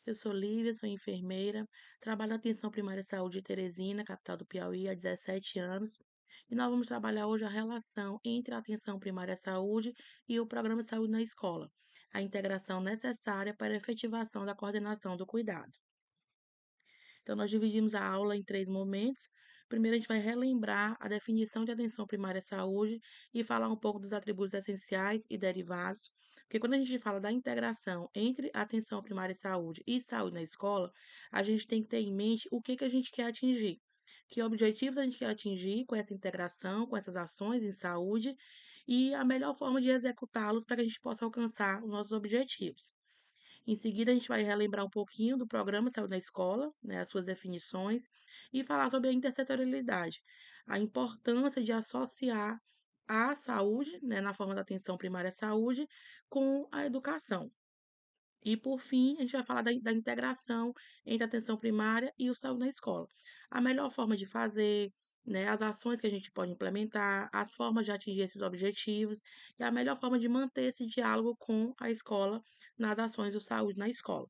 Eu sou Lívia, sou enfermeira, trabalho na atenção primária à saúde de Teresina, capital do Piauí, há 17 anos. E nós vamos trabalhar hoje a relação entre a atenção primária à saúde e o programa de saúde na escola, a integração necessária para a efetivação da coordenação do cuidado. Então, nós dividimos a aula em 3 momentos. Primeiro, a gente vai relembrar a definição de atenção primária à saúde e falar um pouco dos atributos essenciais e derivados, porque quando a gente fala da integração entre atenção primária à saúde e saúde na escola, a gente tem que ter em mente o que que a gente quer atingir. Que objetivos a gente quer atingir com essa integração, com essas ações em saúde e a melhor forma de executá-los para que a gente possa alcançar os nossos objetivos. Em seguida, a gente vai relembrar um pouquinho do programa Saúde na Escola, né, as suas definições, e falar sobre a intersetorialidade, a importância de associar a saúde, né, na forma da atenção primária à saúde, com a educação. E, por fim, a gente vai falar da integração entre a atenção primária e o saúde na escola. A melhor forma de fazer, né, as ações que a gente pode implementar, as formas de atingir esses objetivos e a melhor forma de manter esse diálogo com a escola nas ações de saúde na escola.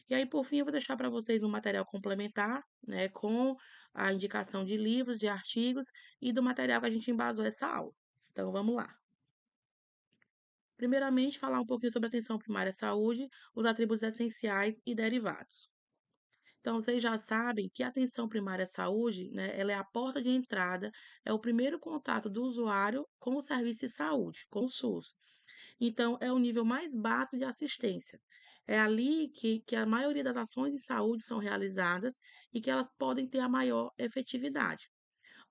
E aí, por fim, eu vou deixar para vocês um material complementar, né, com a indicação de livros, de artigos e do material que a gente embasou essa aula. Então, vamos lá. Primeiramente, falar um pouquinho sobre a atenção primária à saúde, os atributos essenciais e derivados. Então, vocês já sabem que a atenção primária à saúde, né, ela é a porta de entrada, é o primeiro contato do usuário com o serviço de saúde, com o SUS. Então, é o nível mais básico de assistência. É ali que a maioria das ações de saúde são realizadas e que elas podem ter a maior efetividade.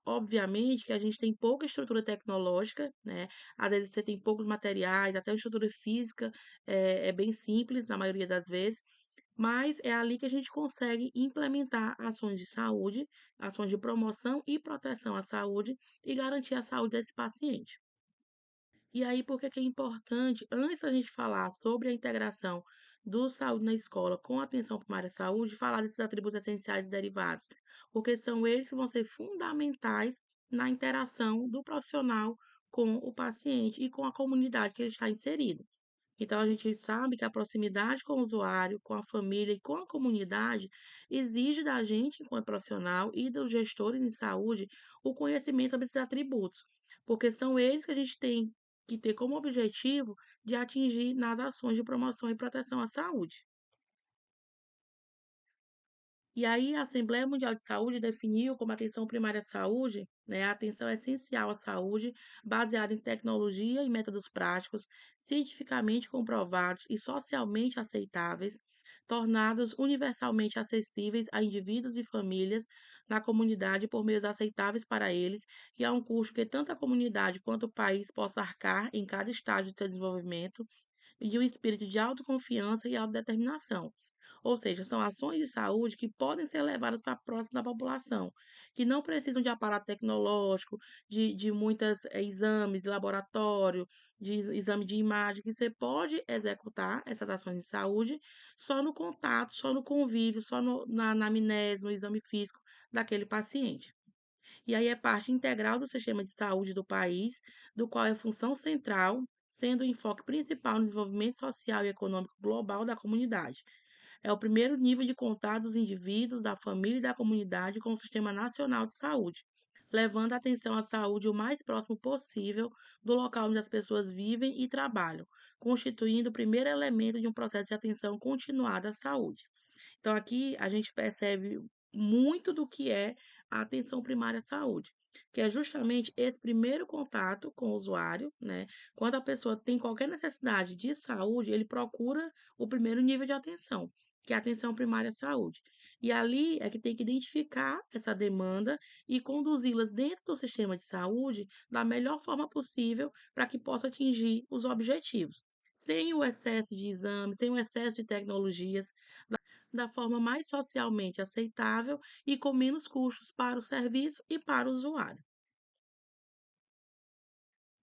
Obviamente que a gente tem pouca estrutura tecnológica, né, às vezes você tem poucos materiais, até a estrutura física é bem simples na maioria das vezes, mas é ali que a gente consegue implementar ações de saúde, ações de promoção e proteção à saúde e garantir a saúde desse paciente. E aí, por que que é importante, antes da gente falar sobre a integração do saúde na escola com a atenção primária à saúde, falar desses atributos essenciais e derivados? Porque são eles que vão ser fundamentais na interação do profissional com o paciente e com a comunidade que ele está inserido. Então, a gente sabe que a proximidade com o usuário, com a família e com a comunidade exige da gente, enquanto profissional, e dos gestores em saúde, o conhecimento sobre esses atributos, porque são eles que a gente tem que ter como objetivo de atingir nas ações de promoção e proteção à saúde. E aí, a Assembleia Mundial de Saúde definiu como atenção primária à saúde, né, a atenção essencial à saúde, baseada em tecnologia e métodos práticos, cientificamente comprovados e socialmente aceitáveis, tornados universalmente acessíveis a indivíduos e famílias na comunidade por meios aceitáveis para eles e a um custo que tanto a comunidade quanto o país possa arcar em cada estágio de seu desenvolvimento, e de um espírito de autoconfiança e autodeterminação. Ou seja, são ações de saúde que podem ser levadas para próximo da população, que não precisam de aparato tecnológico, de muitos exames de laboratório, de exame de imagem, que você pode executar essas ações de saúde só no contato, só no convívio, só na anamnese, no exame físico daquele paciente. E aí é parte integral do sistema de saúde do país, do qual é função central, sendo o enfoque principal no desenvolvimento social e econômico global da comunidade. É o primeiro nível de contato dos indivíduos, da família e da comunidade com o Sistema Nacional de Saúde, levando a atenção à saúde o mais próximo possível do local onde as pessoas vivem e trabalham, constituindo o primeiro elemento de um processo de atenção continuada à saúde. Então, aqui a gente percebe muito do que é a atenção primária à saúde, que é justamente esse primeiro contato com o usuário, né? Quando a pessoa tem qualquer necessidade de saúde, ele procura o primeiro nível de atenção, que é a atenção primária à saúde. E ali é que tem que identificar essa demanda e conduzi-las dentro do sistema de saúde da melhor forma possível para que possa atingir os objetivos. Sem o excesso de exames, sem o excesso de tecnologias, da forma mais socialmente aceitável e com menos custos para o serviço e para o usuário.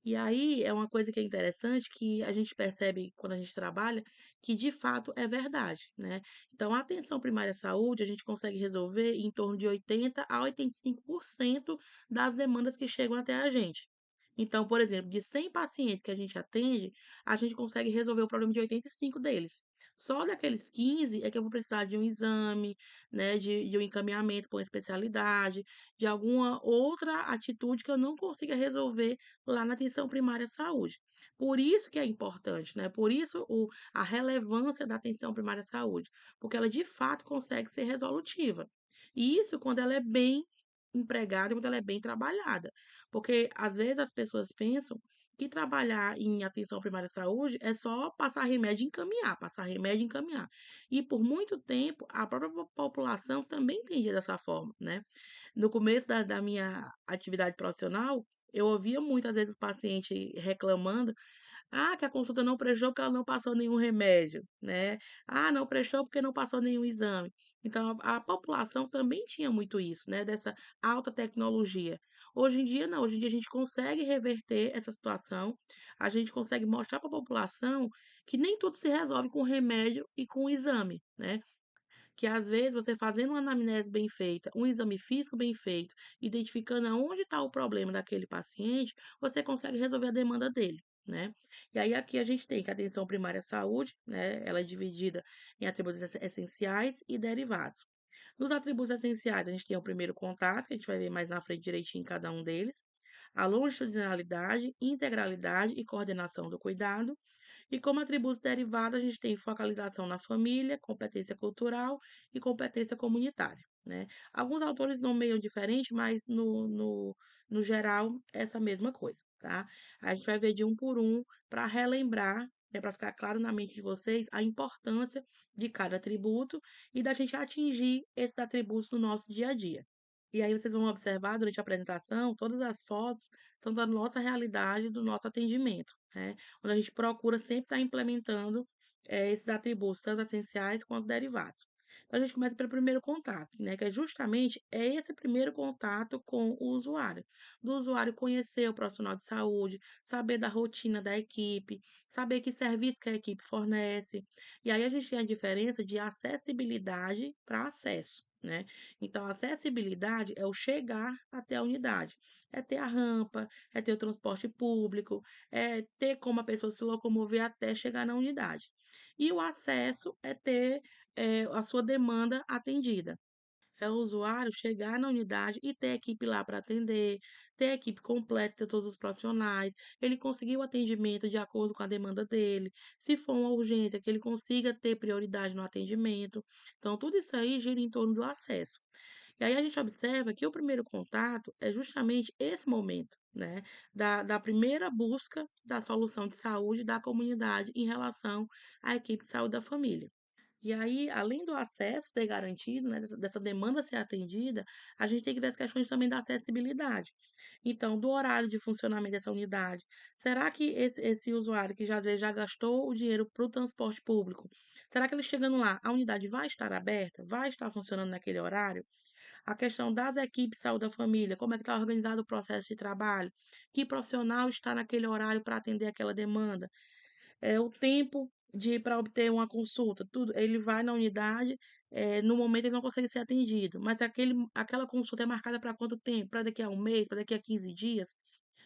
E aí é uma coisa que é interessante que a gente percebe quando a gente trabalha que de fato é verdade, né? Então, a atenção primária à saúde, a gente consegue resolver em torno de 80 a 85% das demandas que chegam até a gente. Então, por exemplo, de 100 pacientes que a gente atende, a gente consegue resolver o problema de 85 deles. Só daqueles 15 é que eu vou precisar de um exame, né, de um encaminhamento para uma especialidade, de alguma outra atitude que eu não consiga resolver lá na atenção primária à saúde. Por isso que é importante, né, por isso a relevância da atenção primária à saúde, porque ela de fato consegue ser resolutiva. E isso quando ela é bem empregada, quando ela é bem trabalhada. Porque às vezes as pessoas pensam que trabalhar em atenção primária à saúde é só passar remédio e encaminhar, passar remédio e encaminhar. E por muito tempo, a própria população também entendia dessa forma, né. No começo da minha atividade profissional, eu ouvia muitas vezes o paciente reclamando que a consulta não prestou porque ela não passou nenhum remédio, né. Não prestou porque não passou nenhum exame. Então a população também tinha muito isso, né, dessa alta tecnologia. Hoje em dia não, hoje em dia a gente consegue reverter essa situação, a gente consegue mostrar para a população que nem tudo se resolve com remédio e com exame, né. Que às vezes você fazendo uma anamnese bem feita, um exame físico bem feito, identificando aonde está o problema daquele paciente, você consegue resolver a demanda dele, né. E aí aqui a gente tem que a atenção primária à saúde, né, ela é dividida em atributos essenciais e derivados. Nos atributos essenciais, a gente tem o primeiro contato, que a gente vai ver mais na frente direitinho cada um deles, a longitudinalidade, integralidade e coordenação do cuidado, e como atributos derivados, a gente tem focalização na família, competência cultural e competência comunitária, né. Alguns autores nomeiam diferente, mas no geral, é essa mesma coisa, tá. A gente vai ver de um por um para relembrar, né, pra ficar claro na mente de vocês a importância de cada atributo e da gente atingir esses atributos no nosso dia a dia. E aí vocês vão observar durante a apresentação, todas as fotos são da nossa realidade, do nosso atendimento, né, onde a gente procura sempre estar implementando, esses atributos, tanto essenciais quanto derivados. Então a gente começa pelo primeiro contato, né, que é justamente esse primeiro contato com o usuário. Do usuário conhecer o profissional de saúde, saber da rotina da equipe, saber que serviço que a equipe fornece. E aí a gente tem a diferença de acessibilidade para acesso, né. Então, acessibilidade é o chegar até a unidade, é ter a rampa, é ter o transporte público, é ter como a pessoa se locomover até chegar na unidade. E o acesso é ter, a sua demanda atendida. É o usuário chegar na unidade e ter a equipe lá para atender, ter a equipe completa, ter todos os profissionais, ele conseguir o atendimento de acordo com a demanda dele, se for uma urgência, que ele consiga ter prioridade no atendimento. Então, tudo isso aí gira em torno do acesso. E aí a gente observa que o primeiro contato é justamente esse momento, né, da primeira busca da solução de saúde da comunidade em relação à equipe de saúde da família. E aí, além do acesso ser garantido, né, dessa demanda ser atendida, a gente tem que ver as questões também da acessibilidade. Então, do horário de funcionamento dessa unidade, será que esse usuário que já, às vezes, já gastou o dinheiro para o transporte público, será que ele chegando lá, a unidade vai estar aberta? Vai estar funcionando naquele horário? A questão das equipes de saúde da família, como é que está organizado o processo de trabalho? Que profissional está naquele horário para atender aquela demanda? O tempo de para obter uma consulta, tudo, ele vai na unidade, no momento ele não consegue ser atendido, mas aquela consulta é marcada para quanto tempo? Para daqui a um mês, para daqui a 15 dias?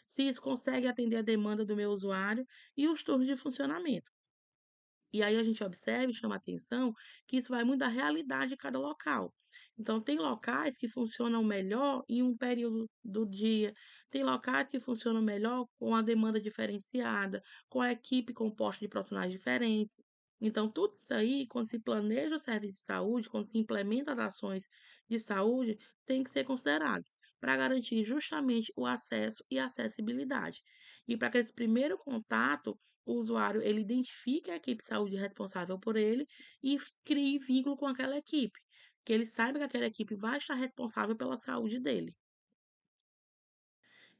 Se isso consegue atender a demanda do meu usuário e os turnos de funcionamento. E aí a gente observa e chama atenção que isso vai muito da realidade de cada local. Então, tem locais que funcionam melhor em um período do dia, tem locais que funcionam melhor com a demanda diferenciada, com a equipe composta de profissionais diferentes. Então, tudo isso aí, quando se planeja o serviço de saúde, quando se implementa as ações de saúde, tem que ser considerados para garantir justamente o acesso e a acessibilidade. E para que esse primeiro contato o usuário ele identifique a equipe de saúde responsável por ele e crie vínculo com aquela equipe, que ele saiba que aquela equipe vai estar responsável pela saúde dele.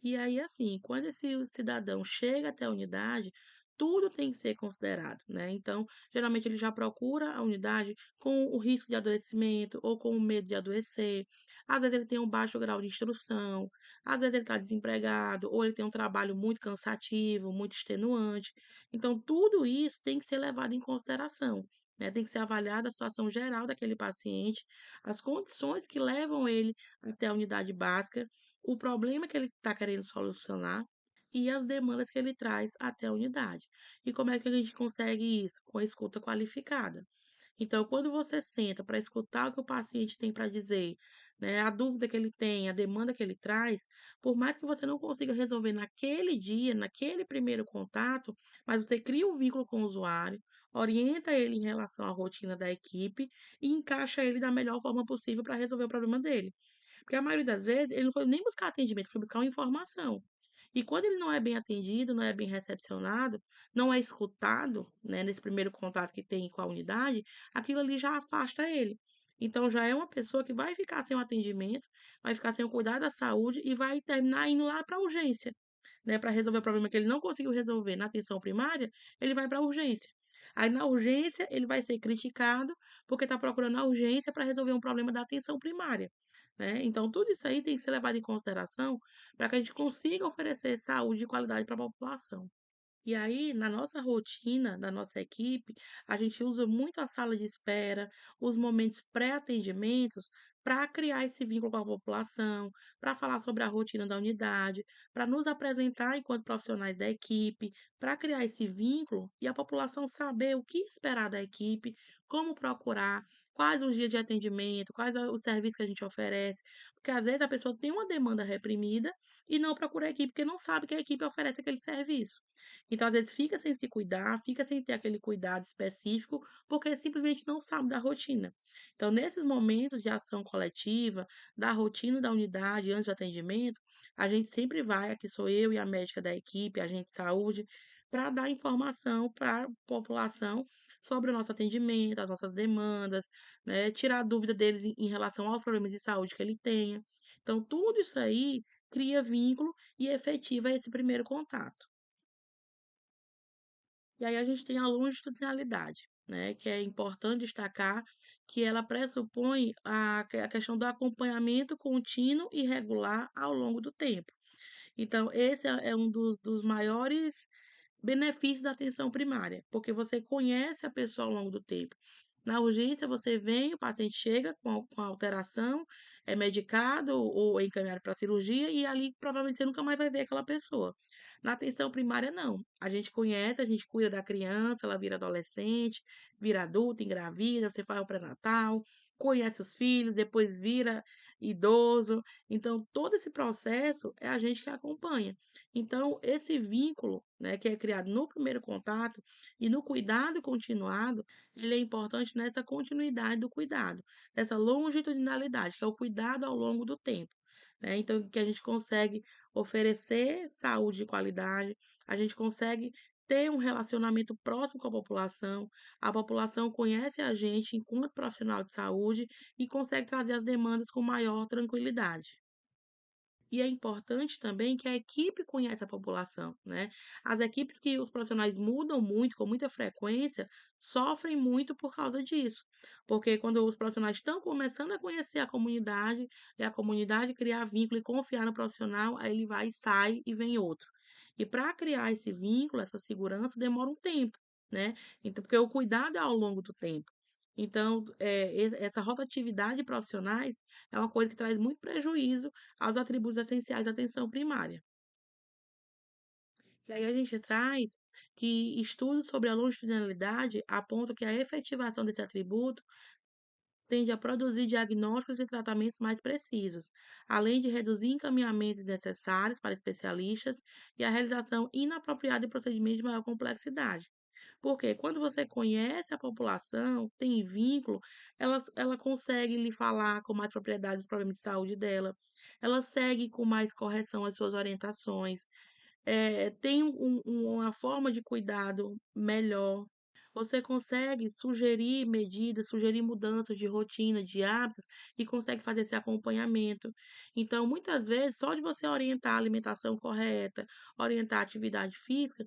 E aí, assim, quando esse cidadão chega até a unidade, tudo tem que ser considerado, né? Então, geralmente ele já procura a unidade com o risco de adoecimento ou com o medo de adoecer. Às vezes ele tem um baixo grau de instrução, às vezes ele está desempregado, ou ele tem um trabalho muito cansativo, muito extenuante. Então, tudo isso tem que ser levado em consideração. Né? Tem que ser avaliada a situação geral daquele paciente, as condições que levam ele até a unidade básica, o problema que ele está querendo solucionar, e as demandas que ele traz até a unidade. E como é que a gente consegue isso? Com a escuta qualificada. Então, quando você senta para escutar o que o paciente tem para dizer, né, a dúvida que ele tem, a demanda que ele traz, por mais que você não consiga resolver naquele dia, naquele primeiro contato, mas você cria um vínculo com o usuário, orienta ele em relação à rotina da equipe e encaixa ele da melhor forma possível para resolver o problema dele. Porque a maioria das vezes ele não foi nem buscar atendimento, foi buscar uma informação. E quando ele não é bem atendido, não é bem recepcionado, não é escutado, né, nesse primeiro contato que tem com a unidade, aquilo ali já afasta ele. Então já é uma pessoa que vai ficar sem o atendimento, vai ficar sem o cuidado da saúde e vai terminar indo lá para a urgência, né, para resolver o problema que ele não conseguiu resolver na atenção primária, ele vai para a urgência. Aí na urgência ele vai ser criticado porque está procurando a urgência para resolver um problema da atenção primária, né. Então tudo isso aí tem que ser levado em consideração para que a gente consiga oferecer saúde de qualidade para a população. E aí, na nossa rotina, da nossa equipe, a gente usa muito a sala de espera, os momentos pré-atendimentos, para criar esse vínculo com a população, para falar sobre a rotina da unidade, para nos apresentar enquanto profissionais da equipe, para criar esse vínculo e a população saber o que esperar da equipe, como procurar, quais os dias de atendimento, os serviços que a gente oferece, porque às vezes a pessoa tem uma demanda reprimida e não procura a equipe porque não sabe que a equipe oferece aquele serviço. Então, às vezes, fica sem se cuidar, fica sem ter aquele cuidado específico, porque simplesmente não sabe da rotina. Então, nesses momentos de ação coletiva, da rotina da unidade, antes do atendimento, a gente sempre vai, aqui sou eu e a médica da equipe, a agente de saúde, para dar informação para a população sobre o nosso atendimento, as nossas demandas, né, tirar a dúvida deles em relação aos problemas de saúde que ele tenha. Então, tudo isso aí cria vínculo e efetiva esse primeiro contato. E aí a gente tem a longitudinalidade, né, que é importante destacar que ela pressupõe a questão do acompanhamento contínuo e regular ao longo do tempo. Então esse é um dos maiores benefícios da atenção primária, porque você conhece a pessoa ao longo do tempo. Na urgência, você vem, o paciente chega com alteração, é medicado ou é encaminhado para cirurgia, e ali provavelmente você nunca mais vai ver aquela pessoa. Na atenção primária, não. A gente conhece, a gente cuida da criança, ela vira adolescente, vira adulta, engravida, você faz o pré-natal, conhece os filhos, depois vira idoso. Então, todo esse processo é a gente que acompanha. Então, esse vínculo, né, que é criado no primeiro contato e no cuidado continuado, ele é importante nessa continuidade do cuidado, nessa longitudinalidade, que é o cuidado ao longo do tempo, né? Então, que a gente consegue oferecer saúde de qualidade, a gente consegue ter um relacionamento próximo com a população conhece a gente enquanto profissional de saúde e consegue trazer as demandas com maior tranquilidade. E é importante também que a equipe conheça a população, né. As equipes que os profissionais mudam muito, com muita frequência, sofrem muito por causa disso. Porque quando os profissionais estão começando a conhecer a comunidade, e a comunidade criar vínculo e confiar no profissional, aí ele vai e sai e vem outro. E para criar esse vínculo, essa segurança, demora um tempo, né. Então porque o cuidado é ao longo do tempo. Então, essa rotatividade de profissionais é uma coisa que traz muito prejuízo aos atributos essenciais da atenção primária. E aí a gente traz que estudos sobre a longitudinalidade apontam que a efetivação desse atributo tende a produzir diagnósticos e tratamentos mais precisos, além de reduzir encaminhamentos necessários para especialistas e a realização inapropriada de procedimentos de maior complexidade. Porque quando você conhece a população, tem vínculo, ela consegue lhe falar com mais propriedade dos problemas de saúde dela, ela segue com mais correção as suas orientações, tem uma forma de cuidado melhor. Você consegue sugerir medidas, sugerir mudanças de rotina, de hábitos e consegue fazer esse acompanhamento. Então, muitas vezes, só de você orientar a alimentação correta, orientar a atividade física,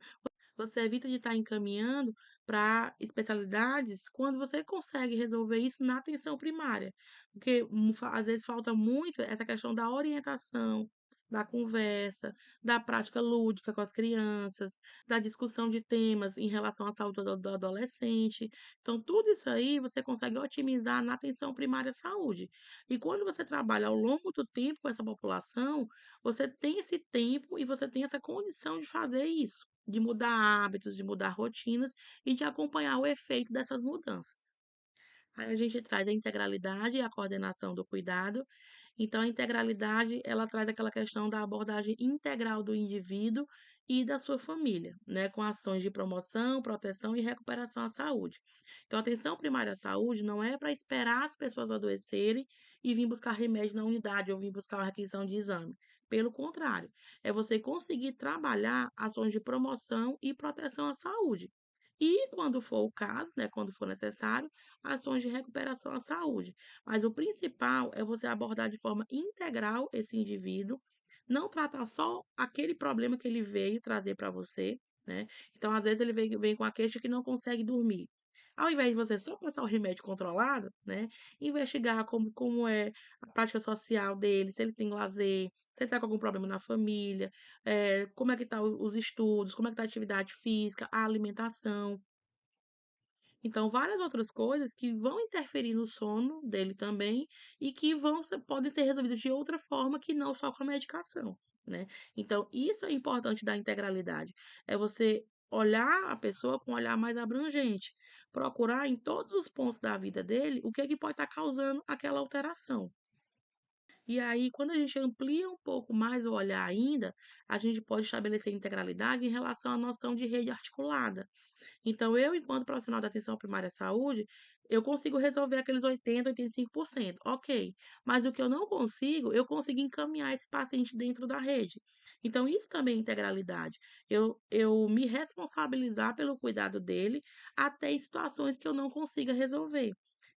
você evita de estar encaminhando para especialidades quando você consegue resolver isso na atenção primária. Porque às vezes falta muito essa questão da orientação, da conversa, da prática lúdica com as crianças, da discussão de temas em relação à saúde do adolescente. Então, tudo isso aí você consegue otimizar na atenção primária à saúde. E quando você trabalha ao longo do tempo com essa população, você tem esse tempo e você tem essa condição de fazer isso, de mudar hábitos, de mudar rotinas e de acompanhar o efeito dessas mudanças. Aí a gente traz a integralidade e a coordenação do cuidado. Então, a integralidade, ela traz aquela questão da abordagem integral do indivíduo e da sua família, né, com ações de promoção, proteção e recuperação à saúde. Então, a atenção primária à saúde não é para esperar as pessoas adoecerem e vir buscar remédio na unidade ou vir buscar uma requisição de exame. Pelo contrário, é você conseguir trabalhar ações de promoção e proteção à saúde. E, quando for o caso, né, quando for necessário, ações de recuperação à saúde. Mas o principal é você abordar de forma integral esse indivíduo, não tratar só aquele problema que ele veio trazer para você, né? Então, às vezes, ele vem com a queixa que não consegue dormir. Ao invés de você só passar o remédio controlado, né? Investigar como é a prática social dele, se ele tem lazer, se ele está com algum problema na família, como é que estão os estudos, como é que está a atividade física, a alimentação. Então, várias outras coisas que vão interferir no sono dele também e que podem ser resolvidas de outra forma que não só com a medicação, né? Então, isso é importante da integralidade. É você olhar a pessoa com um olhar mais abrangente, procurar em todos os pontos da vida dele o que é que pode estar causando aquela alteração. E aí, quando a gente amplia um pouco mais o olhar ainda, a gente pode estabelecer integralidade em relação à noção de rede articulada. Então, eu, enquanto profissional da atenção primária à saúde, eu consigo resolver aqueles 85%, ok. Mas o que eu não consigo, eu consigo encaminhar esse paciente dentro da rede. Então, isso também é integralidade. Eu me responsabilizar pelo cuidado dele até em situações que eu não consiga resolver.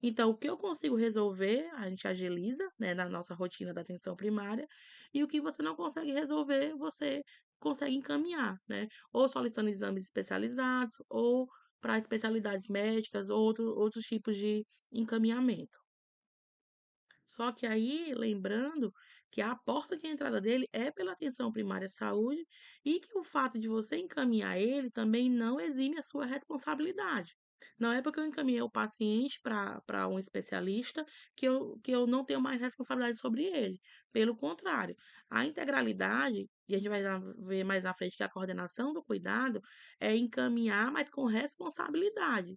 Então, o que eu consigo resolver, a gente agiliza, né, na nossa rotina da atenção primária, e o que você não consegue resolver, você consegue encaminhar, né? Ou solicitando exames especializados, ou para especialidades médicas, ou outros tipos de encaminhamento. Só que aí, lembrando que a porta de entrada dele é pela atenção primária à saúde e que o fato de você encaminhar ele também não exime a sua responsabilidade. Não é porque eu encaminhei o paciente para um especialista que eu não tenho mais responsabilidade sobre ele. Pelo contrário, a integralidade, e a gente vai ver mais na frente que a coordenação do cuidado é encaminhar, mas com responsabilidade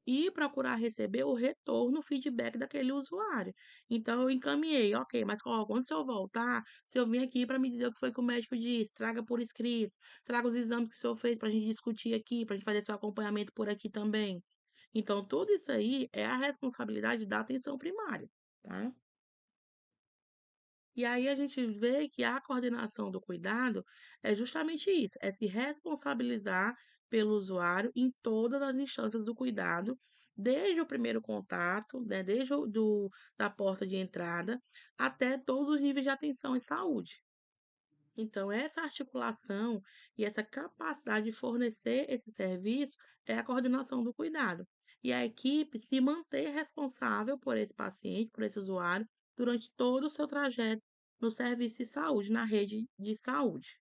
e procurar receber o retorno, o feedback daquele usuário. Então eu encaminhei, ok, mas quando o senhor voltar, se eu vim aqui para me dizer o que foi que o médico disse, traga por escrito, traga os exames que o senhor fez para a gente discutir aqui, para a gente fazer seu acompanhamento por aqui também. Então, tudo isso aí é a responsabilidade da atenção primária, tá? E aí a gente vê que a coordenação do cuidado é justamente isso, é se responsabilizar pelo usuário em todas as instâncias do cuidado, desde o primeiro contato, né, desde da porta de entrada até todos os níveis de atenção em saúde. Então, essa articulação e essa capacidade de fornecer esse serviço é a coordenação do cuidado. E a equipe se manter responsável por esse paciente, por esse usuário, durante todo o seu trajeto no serviço de saúde, na rede de saúde.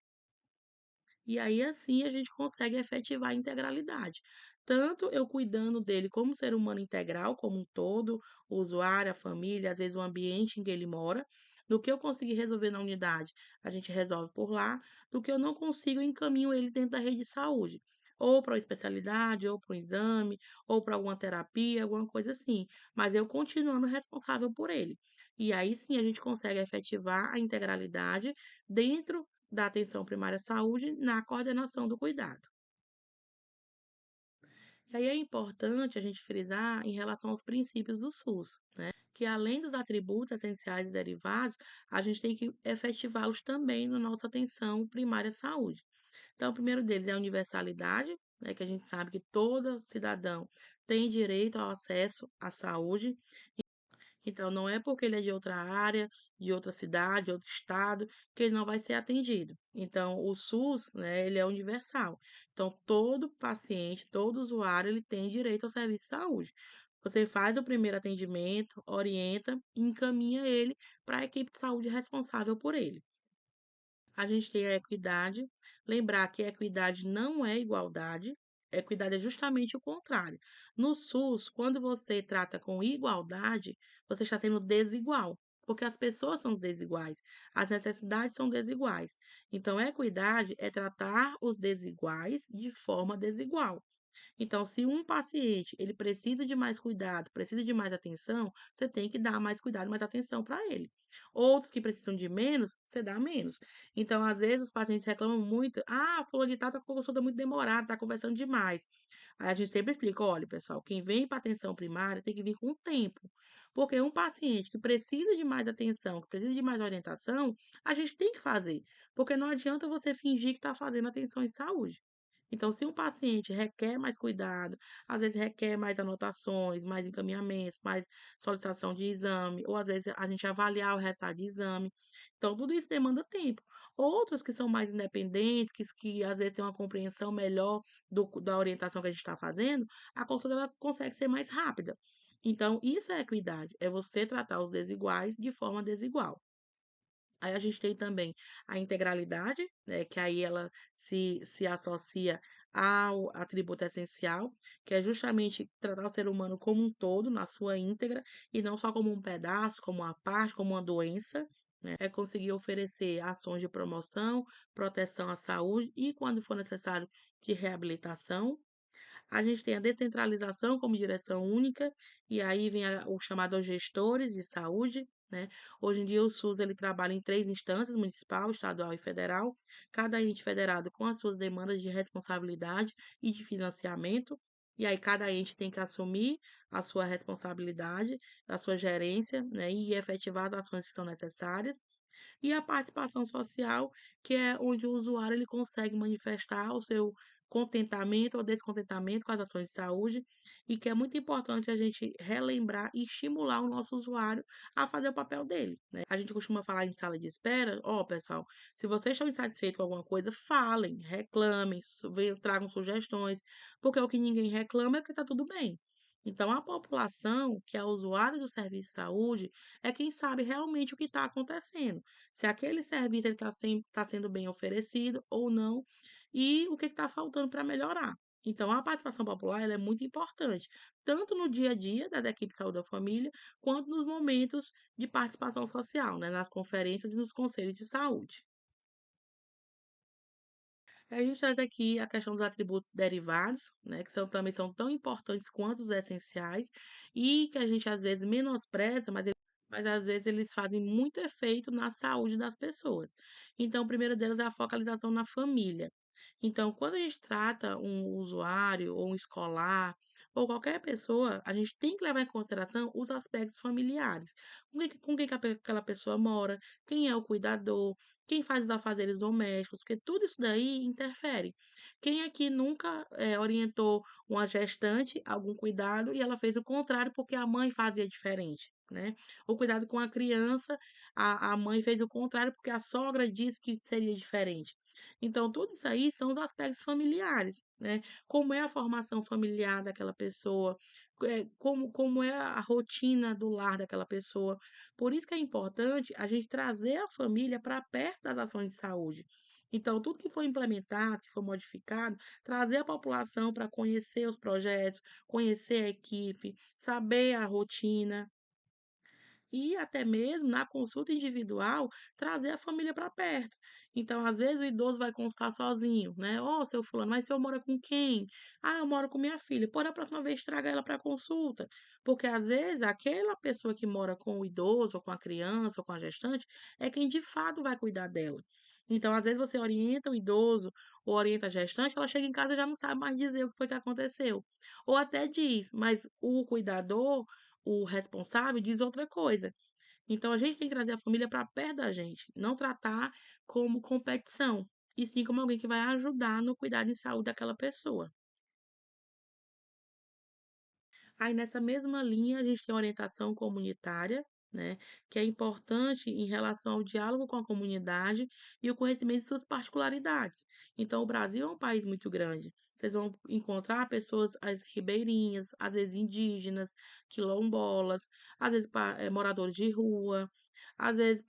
E aí, assim, a gente consegue efetivar a integralidade. Tanto eu cuidando dele como ser humano integral, como um todo, o usuário, a família, às vezes o ambiente em que ele mora, do que eu conseguir resolver na unidade, a gente resolve por lá, do que eu não consigo, eu encaminho ele dentro da rede de saúde. Ou para uma especialidade, ou para um exame, ou para alguma terapia, alguma coisa assim. Mas eu continuando responsável por ele. E aí sim a gente consegue efetivar a integralidade dentro da atenção primária à saúde na coordenação do cuidado. E aí é importante a gente frisar em relação aos princípios do SUS, que além dos atributos essenciais e derivados, a gente tem que efetivá-los também na nossa atenção primária à saúde. Então, o primeiro deles é a universalidade, né, que a gente sabe que todo cidadão tem direito ao acesso à saúde. Então, não é porque ele é de outra área, de outra cidade, outro estado, que ele não vai ser atendido. Então, o SUS, né, ele é universal. Então, todo paciente, todo usuário, ele tem direito ao serviço de saúde. Você faz o primeiro atendimento, orienta e encaminha ele para a equipe de saúde responsável por ele. A gente tem a equidade, lembrar que equidade não é igualdade, equidade é justamente o contrário. No SUS, quando você trata com igualdade, você está sendo desigual, porque as pessoas são desiguais, as necessidades são desiguais. Então, equidade é tratar os desiguais de forma desigual. Então, se um paciente ele precisa de mais cuidado, precisa de mais atenção, você tem que dar mais cuidado, mais atenção para ele. Outros que precisam de menos, você dá menos. Então, às vezes, os pacientes reclamam muito: ah, fulano de tal está com a consulta muito demorada, está conversando demais. Aí a gente sempre explica: olha, pessoal, quem vem para atenção primária tem que vir com tempo. Porque um paciente que precisa de mais atenção, que precisa de mais orientação, a gente tem que fazer. Porque não adianta você fingir que está fazendo atenção em saúde. Então, se um paciente requer mais cuidado, às vezes requer mais anotações, mais encaminhamentos, mais solicitação de exame, ou às vezes a gente avaliar o resultado de exame. Então, tudo isso demanda tempo. Outros que são mais independentes, que às vezes têm uma compreensão melhor da orientação que a gente está fazendo, a consulta ela consegue ser mais rápida. Então, isso é equidade, é você tratar os desiguais de forma desigual. Aí a gente tem também a integralidade, né, que aí ela se associa ao atributo essencial, que é justamente tratar o ser humano como um todo, na sua íntegra, e não só como um pedaço, como uma parte, como uma doença. Né? É conseguir oferecer ações de promoção, proteção à saúde e, quando for necessário, de reabilitação. A gente tem a descentralização como direção única, e aí vem o chamado aos gestores de saúde, né? Hoje em dia o SUS ele trabalha em três instâncias, municipal, estadual e federal, cada ente federado com as suas demandas de responsabilidade e de financiamento, e aí cada ente tem que assumir a sua responsabilidade, a sua gerência, né? E efetivar as ações que são necessárias. E a participação social, que é onde o usuário ele consegue manifestar o seu contentamento ou descontentamento com as ações de saúde, e que é muito importante a gente relembrar e estimular o nosso usuário a fazer o papel dele, né? A gente costuma falar em sala de espera, ó, pessoal, se vocês estão insatisfeitos com alguma coisa, falem, reclamem, tragam sugestões, porque o que ninguém reclama é que está tudo bem. Então, a população, que é usuário do serviço de saúde, é quem sabe realmente o que está acontecendo, se aquele serviço está sendo bem oferecido ou não, e o que está faltando para melhorar. Então, a participação popular ela é muito importante, tanto no dia a dia das equipes de saúde da família, quanto nos momentos de participação social, né, nas conferências e nos conselhos de saúde. A gente traz aqui a questão dos atributos derivados, né, que também são tão importantes quanto os essenciais, e que a gente às vezes menospreza, mas às vezes eles fazem muito efeito na saúde das pessoas. Então, o primeiro deles é a focalização na família. Então, quando a gente trata um usuário ou um escolar ou qualquer pessoa, a gente tem que levar em consideração os aspectos familiares. Com quem que aquela pessoa mora, quem é o cuidador, quem faz os afazeres domésticos, porque tudo isso daí interfere. Quem aqui nunca orientou uma gestante a algum cuidado e ela fez o contrário porque a mãe fazia diferente, né? O cuidado com a criança, a mãe fez o contrário porque a sogra disse que seria diferente. Então, tudo isso aí são os aspectos familiares, né? Como é a formação familiar daquela pessoa, como é a rotina do lar daquela pessoa. Por isso que é importante a gente trazer a família para perto das ações de saúde. Então, tudo que for implementado, que for modificado, trazer a população para conhecer os projetos, conhecer a equipe, saber a rotina, e até mesmo na consulta individual, trazer a família para perto. Então, às vezes, o idoso vai consultar sozinho, né? Ô, seu fulano, mas o senhor mora com quem? Ah, eu moro com minha filha. Pô, da próxima vez traga ela para consulta. Porque, às vezes, aquela pessoa que mora com o idoso, ou com a criança, ou com a gestante, é quem de fato vai cuidar dela. Então, às vezes, você orienta o idoso ou orienta a gestante, ela chega em casa e já não sabe mais dizer o que foi que aconteceu. Ou até diz, mas o cuidador, o responsável, diz outra coisa. Então a gente tem que trazer a família para perto da gente, não tratar como competição, e sim como alguém que vai ajudar no cuidado em saúde daquela pessoa. Aí nessa mesma linha a gente tem a orientação comunitária, né, que é importante em relação ao diálogo com a comunidade e o conhecimento de suas particularidades. Então o Brasil é um país muito grande. vocês vão encontrar pessoas as ribeirinhas, às vezes indígenas, quilombolas, às vezes moradores de rua, às vezes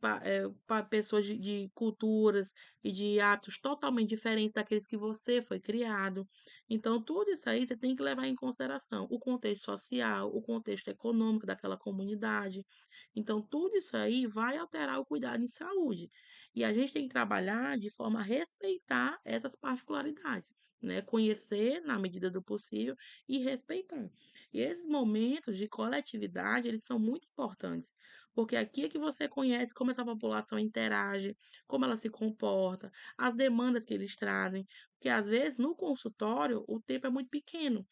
pessoas de culturas e de hábitos totalmente diferentes daqueles que você foi criado. Então, tudo isso aí você tem que levar em consideração o contexto social, o contexto econômico daquela comunidade. Então, tudo isso aí vai alterar o cuidado em saúde. E a gente tem que trabalhar de forma a respeitar essas particularidades, né? Conhecer na medida do possível e respeitar. E esses momentos de coletividade, eles são muito importantes, porque aqui é que você conhece como essa população interage, como ela se comporta, as demandas que eles trazem, porque às vezes no consultório o tempo é muito pequeno.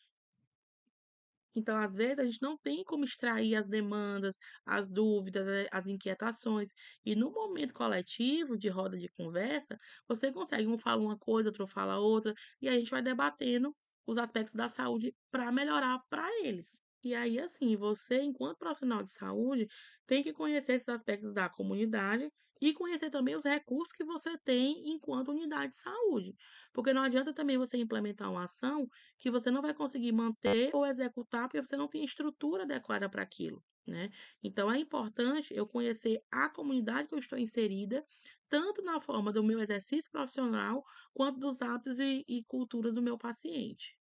Então, às vezes, a gente não tem como extrair as demandas, as dúvidas, as inquietações. E no momento coletivo, de roda de conversa, você consegue, um fala uma coisa, outro fala outra, e a gente vai debatendo os aspectos da saúde para melhorar para eles. E aí, assim, você, enquanto profissional de saúde, tem que conhecer esses aspectos da comunidade e conhecer também os recursos que você tem enquanto unidade de saúde. Porque não adianta também você implementar uma ação que você não vai conseguir manter ou executar, porque você não tem estrutura adequada para aquilo, né. Então é importante eu conhecer a comunidade que eu estou inserida, tanto na forma do meu exercício profissional, quanto dos hábitos e cultura do meu paciente.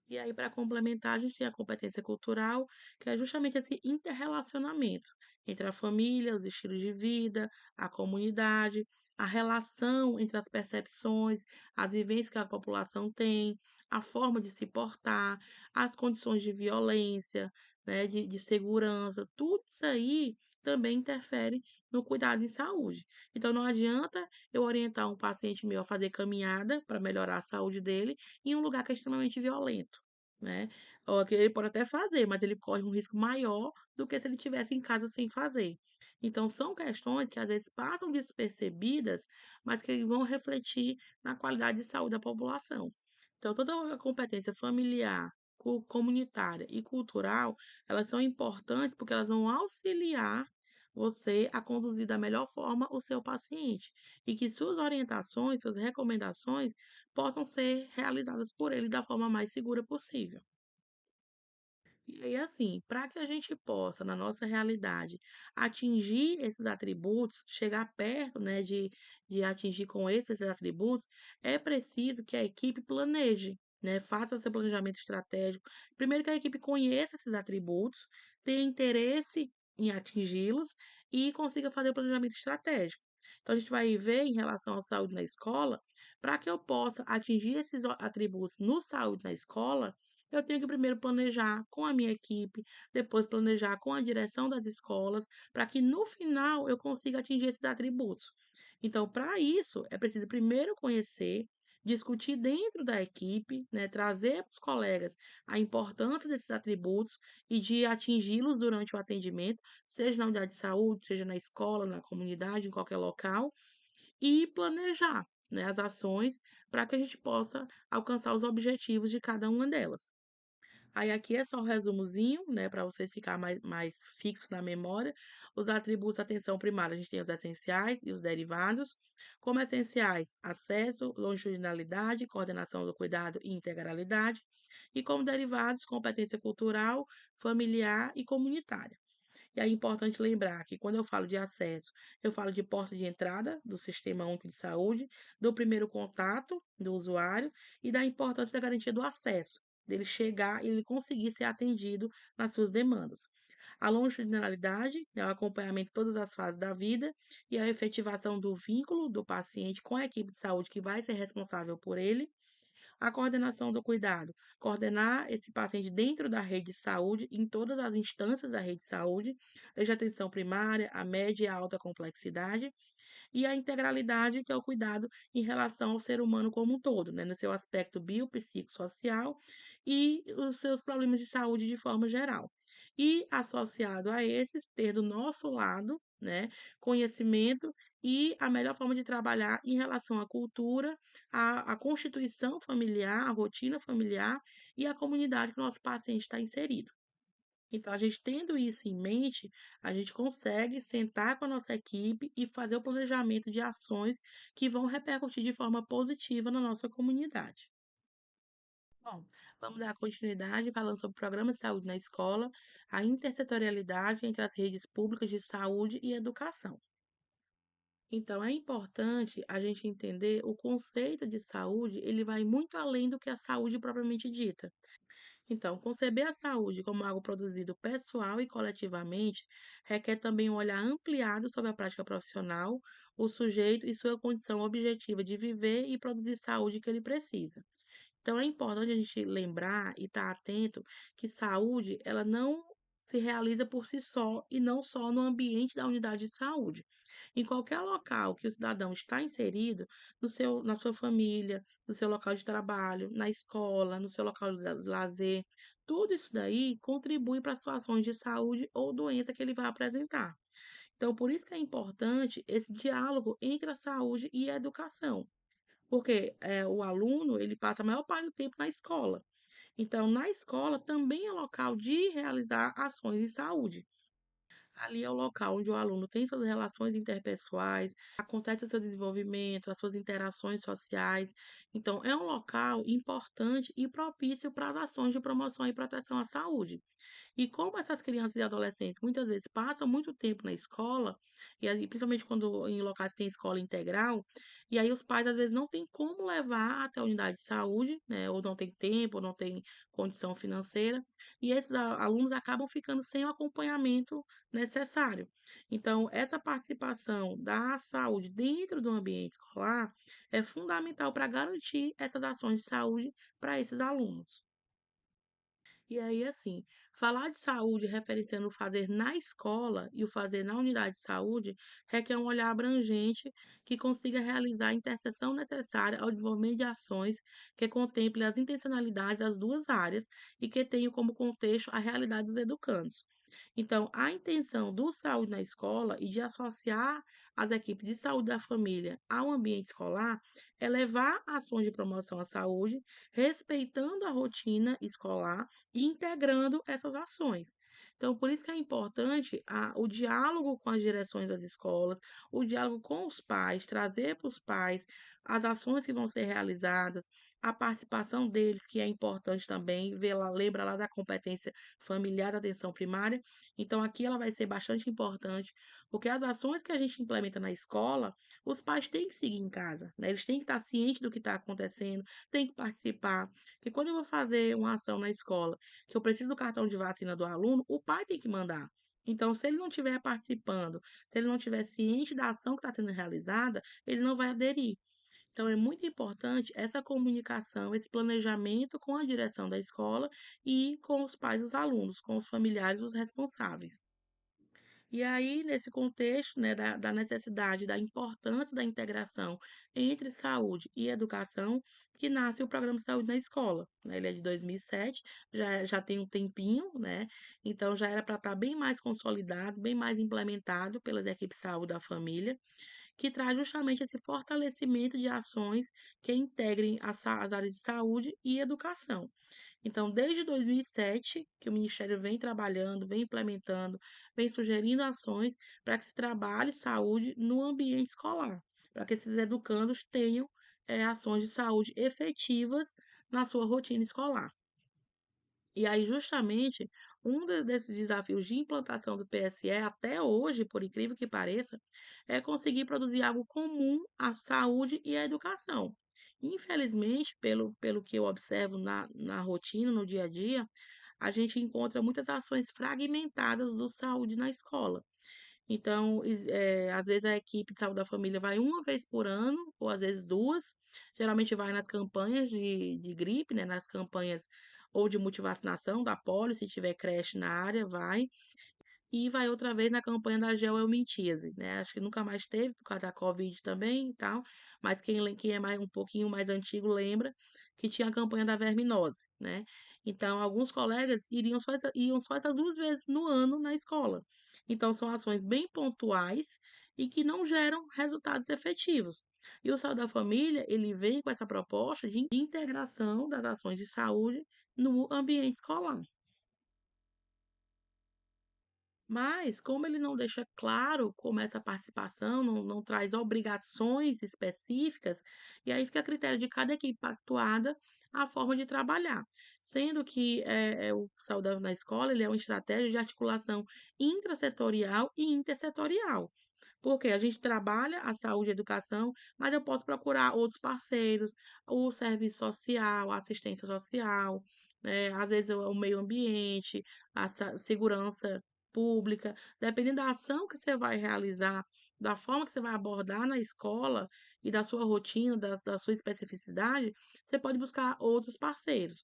E aí, para complementar, a gente tem a competência cultural, que é justamente esse interrelacionamento entre a família, os estilos de vida, a comunidade, a relação entre as percepções, as vivências que a população tem, a forma de se portar, as condições de violência, né, de segurança, tudo isso aí também interfere no cuidado em saúde. Então, não adianta eu orientar um paciente meu a fazer caminhada para melhorar a saúde dele em um lugar que é extremamente violento, né. Ó, que ele pode até fazer, mas ele corre um risco maior do que se ele estivesse em casa sem fazer. Então são questões que às vezes passam despercebidas, mas que vão refletir na qualidade de saúde da população. Então toda a competência familiar, comunitária e cultural, elas são importantes porque elas vão auxiliar você a conduzir da melhor forma o seu paciente, e que suas orientações, suas recomendações possam ser realizadas por ele da forma mais segura possível. E aí, assim, para que a gente possa, na nossa realidade, atingir esses atributos, chegar perto, né, de atingir com esses atributos, é preciso que a equipe planeje, né, faça seu planejamento estratégico. Primeiro, que a equipe conheça esses atributos, tenha interesse em atingi-los e consiga fazer o planejamento estratégico. Então, a gente vai ver em relação à saúde na escola, para que eu possa atingir esses atributos no saúde na escola, eu tenho que primeiro planejar com a minha equipe, depois planejar com a direção das escolas, para que no final eu consiga atingir esses atributos. Então, para isso, é preciso primeiro conhecer, discutir dentro da equipe, né, trazer para os colegas a importância desses atributos e de atingi-los durante o atendimento, seja na unidade de saúde, seja na escola, na comunidade, em qualquer local, e planejar, né, as ações para que a gente possa alcançar os objetivos de cada uma delas. Aí aqui é só um resumozinho, né, para vocês ficar mais fixo na memória. Os atributos da atenção primária, a gente tem os essenciais e os derivados. Como essenciais, acesso, longitudinalidade, coordenação do cuidado e integralidade. E como derivados, competência cultural, familiar e comunitária. E aí é importante lembrar que quando eu falo de acesso, eu falo de porta de entrada do Sistema Único de Saúde, do primeiro contato do usuário e da importância da garantia do acesso, dele chegar e ele conseguir ser atendido nas suas demandas. A longitudinalidade é o acompanhamento de todas as fases da vida e a efetivação do vínculo do paciente com a equipe de saúde que vai ser responsável por ele. A coordenação do cuidado, coordenar esse paciente dentro da rede de saúde, em todas as instâncias da rede de saúde, desde a atenção primária, a média e a alta complexidade, e a integralidade, que é o cuidado em relação ao ser humano como um todo, né, no seu aspecto biopsicossocial e os seus problemas de saúde de forma geral. E associado a esses, ter do nosso lado, né, conhecimento e a melhor forma de trabalhar em relação à cultura, à constituição familiar, à rotina familiar e à comunidade que o nosso paciente está inserido. Então, a gente tendo isso em mente, a gente consegue sentar com a nossa equipe e fazer o planejamento de ações que vão repercutir de forma positiva na nossa comunidade. Bom, vamos dar continuidade falando sobre o programa de saúde na escola, a intersetorialidade entre as redes públicas de saúde e educação. Então, é importante a gente entender o conceito de saúde, ele vai muito além do que a saúde propriamente dita. Então, conceber a saúde como algo produzido pessoal e coletivamente requer também um olhar ampliado sobre a prática profissional, o sujeito e sua condição objetiva de viver e produzir saúde que ele precisa. Então é importante a gente lembrar e estar atento que saúde, ela não se realiza por si só e não só no ambiente da unidade de saúde. Em qualquer local que o cidadão está inserido, na sua família, no seu local de trabalho, na escola, no seu local de lazer, tudo isso daí contribui para situações de saúde ou doença que ele vai apresentar. Então, por isso que é importante esse diálogo entre a saúde e a educação. Porque, o aluno, ele passa a maior parte do tempo na escola. Então, na escola também é local de realizar ações em saúde. Ali é o local onde o aluno tem suas relações interpessoais, acontece o seu desenvolvimento, as suas interações sociais. Então, é um local importante e propício para as ações de promoção e proteção à saúde. E como essas crianças e adolescentes muitas vezes passam muito tempo na escola, e aí principalmente quando em locais que tem escola integral, e aí os pais às vezes não têm como levar até a unidade de saúde, né, ou não tem tempo, ou não tem condição financeira, e esses alunos acabam ficando sem o acompanhamento necessário. Então, essa participação da saúde dentro do ambiente escolar é fundamental para garantir essas ações de saúde para esses alunos. E aí, assim, falar de saúde referenciando o fazer na escola e o fazer na unidade de saúde requer um olhar abrangente que consiga realizar a interseção necessária ao desenvolvimento de ações que contemple as intencionalidades das duas áreas e que tenham como contexto a realidade dos educandos. Então, a intenção do saúde na escola e de associar as equipes de saúde da família ao ambiente escolar é levar ações de promoção à saúde, respeitando a rotina escolar e integrando essas ações. Então, por isso que é importante o diálogo com as direções das escolas, o diálogo com os pais, trazer para os pais as ações que vão ser realizadas, a participação deles, que é importante também, ver lá, lembra lá da competência familiar da atenção primária. Então, aqui ela vai ser bastante importante, porque as ações que a gente implementa na escola, os pais têm que seguir em casa, né? Eles têm que estar cientes do que está acontecendo, têm que participar. Porque quando eu vou fazer uma ação na escola, que eu preciso do cartão de vacina do aluno, o pai tem que mandar. Então, se ele não estiver participando, se ele não estiver ciente da ação que está sendo realizada, ele não vai aderir. Então, é muito importante essa comunicação, esse planejamento com a direção da escola e com os pais dos alunos, com os familiares, os responsáveis. E aí, nesse contexto, né, da necessidade, da importância da integração entre saúde e educação, que nasce o Programa de Saúde na Escola, né? Ele é de 2007, já tem um tempinho, né? Então já era para estar bem mais consolidado, bem mais implementado pelas equipes de saúde da família, que traz justamente esse fortalecimento de ações que integrem as áreas de saúde e educação. Então, desde 2007, que o Ministério vem trabalhando, vem implementando, vem sugerindo ações para que se trabalhe saúde no ambiente escolar, para que esses educandos tenham ações de saúde efetivas na sua rotina escolar. E aí, justamente, desses desafios de implantação do PSE até hoje, por incrível que pareça, é conseguir produzir algo comum à saúde e à educação. Infelizmente, pelo que eu observo na rotina, no dia a dia, a gente encontra muitas ações fragmentadas do saúde na escola. Então, às vezes a equipe de saúde da família vai uma vez por ano, ou às vezes duas. Geralmente vai nas campanhas de gripe, né? Nas campanhas ou de multivacinação da polio, se tiver creche na área, vai. E vai outra vez na campanha da geoelmintíase, né, acho que nunca mais teve, por causa da covid também e tal, mas quem é mais um pouquinho mais antigo lembra que tinha a campanha da verminose, né. Então alguns colegas iam só essas 2 vezes no ano na escola. Então são ações bem pontuais e que não geram resultados efetivos. E o Saúde da Família, ele vem com essa proposta de integração das ações de saúde no ambiente escolar. Mas, como ele não deixa claro como essa participação, não traz obrigações específicas, e aí fica a critério de cada equipe pactuada a forma de trabalhar, sendo que, o Saudável na Escola, ele é uma estratégia de articulação intrasetorial e intersetorial. Porque a gente trabalha a saúde e a educação, mas eu posso procurar outros parceiros, o serviço social, a assistência social, às vezes o meio ambiente, a segurança pública, dependendo da ação que você vai realizar, da forma que você vai abordar na escola e da sua rotina, da sua especificidade, você pode buscar outros parceiros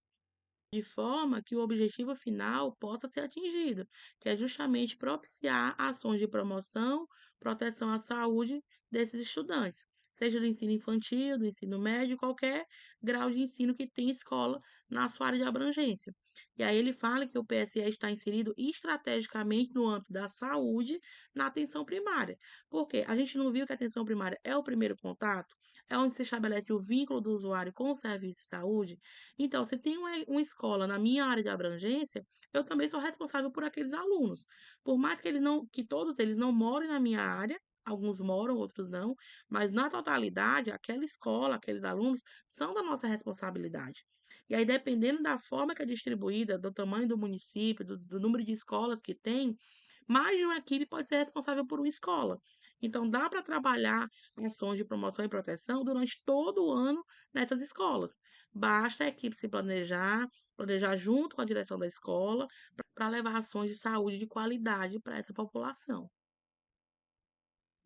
de forma que o objetivo final possa ser atingido, que é justamente propiciar ações de promoção, proteção à saúde desses estudantes, seja do ensino infantil, do ensino médio, qualquer grau de ensino que tenha escola na sua área de abrangência. E aí ele fala que o PSE está inserido estrategicamente no âmbito da saúde na atenção primária. Porque a gente não viu que a atenção primária é o primeiro contato, é onde se estabelece o vínculo do usuário com o serviço de saúde. Então, se tem uma escola na minha área de abrangência, eu também sou responsável por aqueles alunos. Por mais que ele não que todos eles não morem na minha área, alguns moram, outros não, mas na totalidade, aquela escola, aqueles alunos são da nossa responsabilidade. E aí, dependendo da forma que é distribuída, do tamanho do município, do número de escolas que tem, mais de uma equipe pode ser responsável por uma escola. Então, dá para trabalhar ações de promoção e proteção durante todo o ano nessas escolas. Basta a equipe se planejar, planejar junto com a direção da escola, para levar ações de saúde de qualidade para essa população.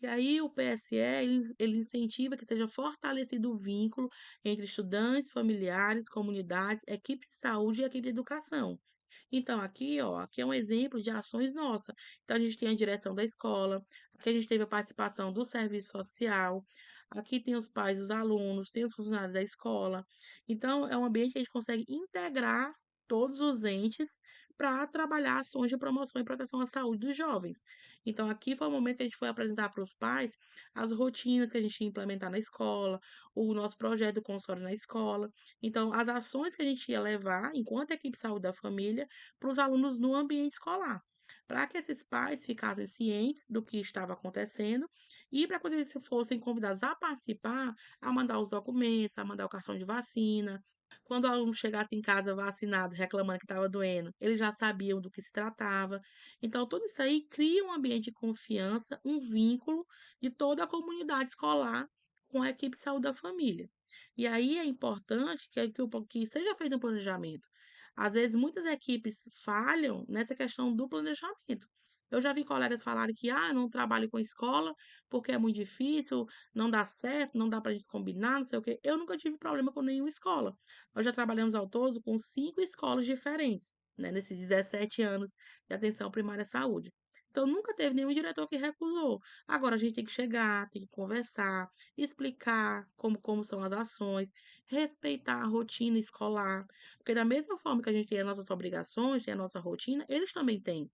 E aí o PSE, ele incentiva que seja fortalecido o vínculo entre estudantes, familiares, comunidades, equipes de saúde e equipe de educação. Então aqui, ó, aqui é um exemplo de ações nossas. Então a gente tem a direção da escola, aqui a gente teve a participação do serviço social, aqui tem os pais dos alunos, tem os funcionários da escola. Então é um ambiente que a gente consegue integrar todos os entes para trabalhar ações de promoção e proteção à saúde dos jovens. Então aqui foi o momento que a gente foi apresentar para os pais as rotinas que a gente ia implementar na escola, o nosso projeto do consultório na escola. Então, as ações que a gente ia levar, enquanto equipe de saúde da família, para os alunos no ambiente escolar, para que esses pais ficassem cientes do que estava acontecendo e para quando eles fossem convidados a participar, a mandar os documentos, a mandar o cartão de vacina. Quando o aluno chegasse em casa vacinado, reclamando que estava doendo, eles já sabiam do que se tratava. Então, tudo isso aí cria um ambiente de confiança, um vínculo de toda a comunidade escolar com a equipe de saúde da família. E aí é importante que seja feito um planejamento. Às vezes, muitas equipes falham nessa questão do planejamento. Eu já vi colegas falarem que não trabalho com escola porque é muito difícil, não dá certo, não dá para a gente combinar, não sei o quê. Eu nunca tive problema com nenhuma escola. Nós já trabalhamos ao todo com 5 escolas diferentes, né, nesses 17 anos de atenção primária à saúde. Então, nunca teve nenhum diretor que recusou. Agora, a gente tem que chegar, tem que conversar, explicar como são as ações, respeitar a rotina escolar, porque da mesma forma que a gente tem as nossas obrigações, tem a nossa rotina, eles também têm.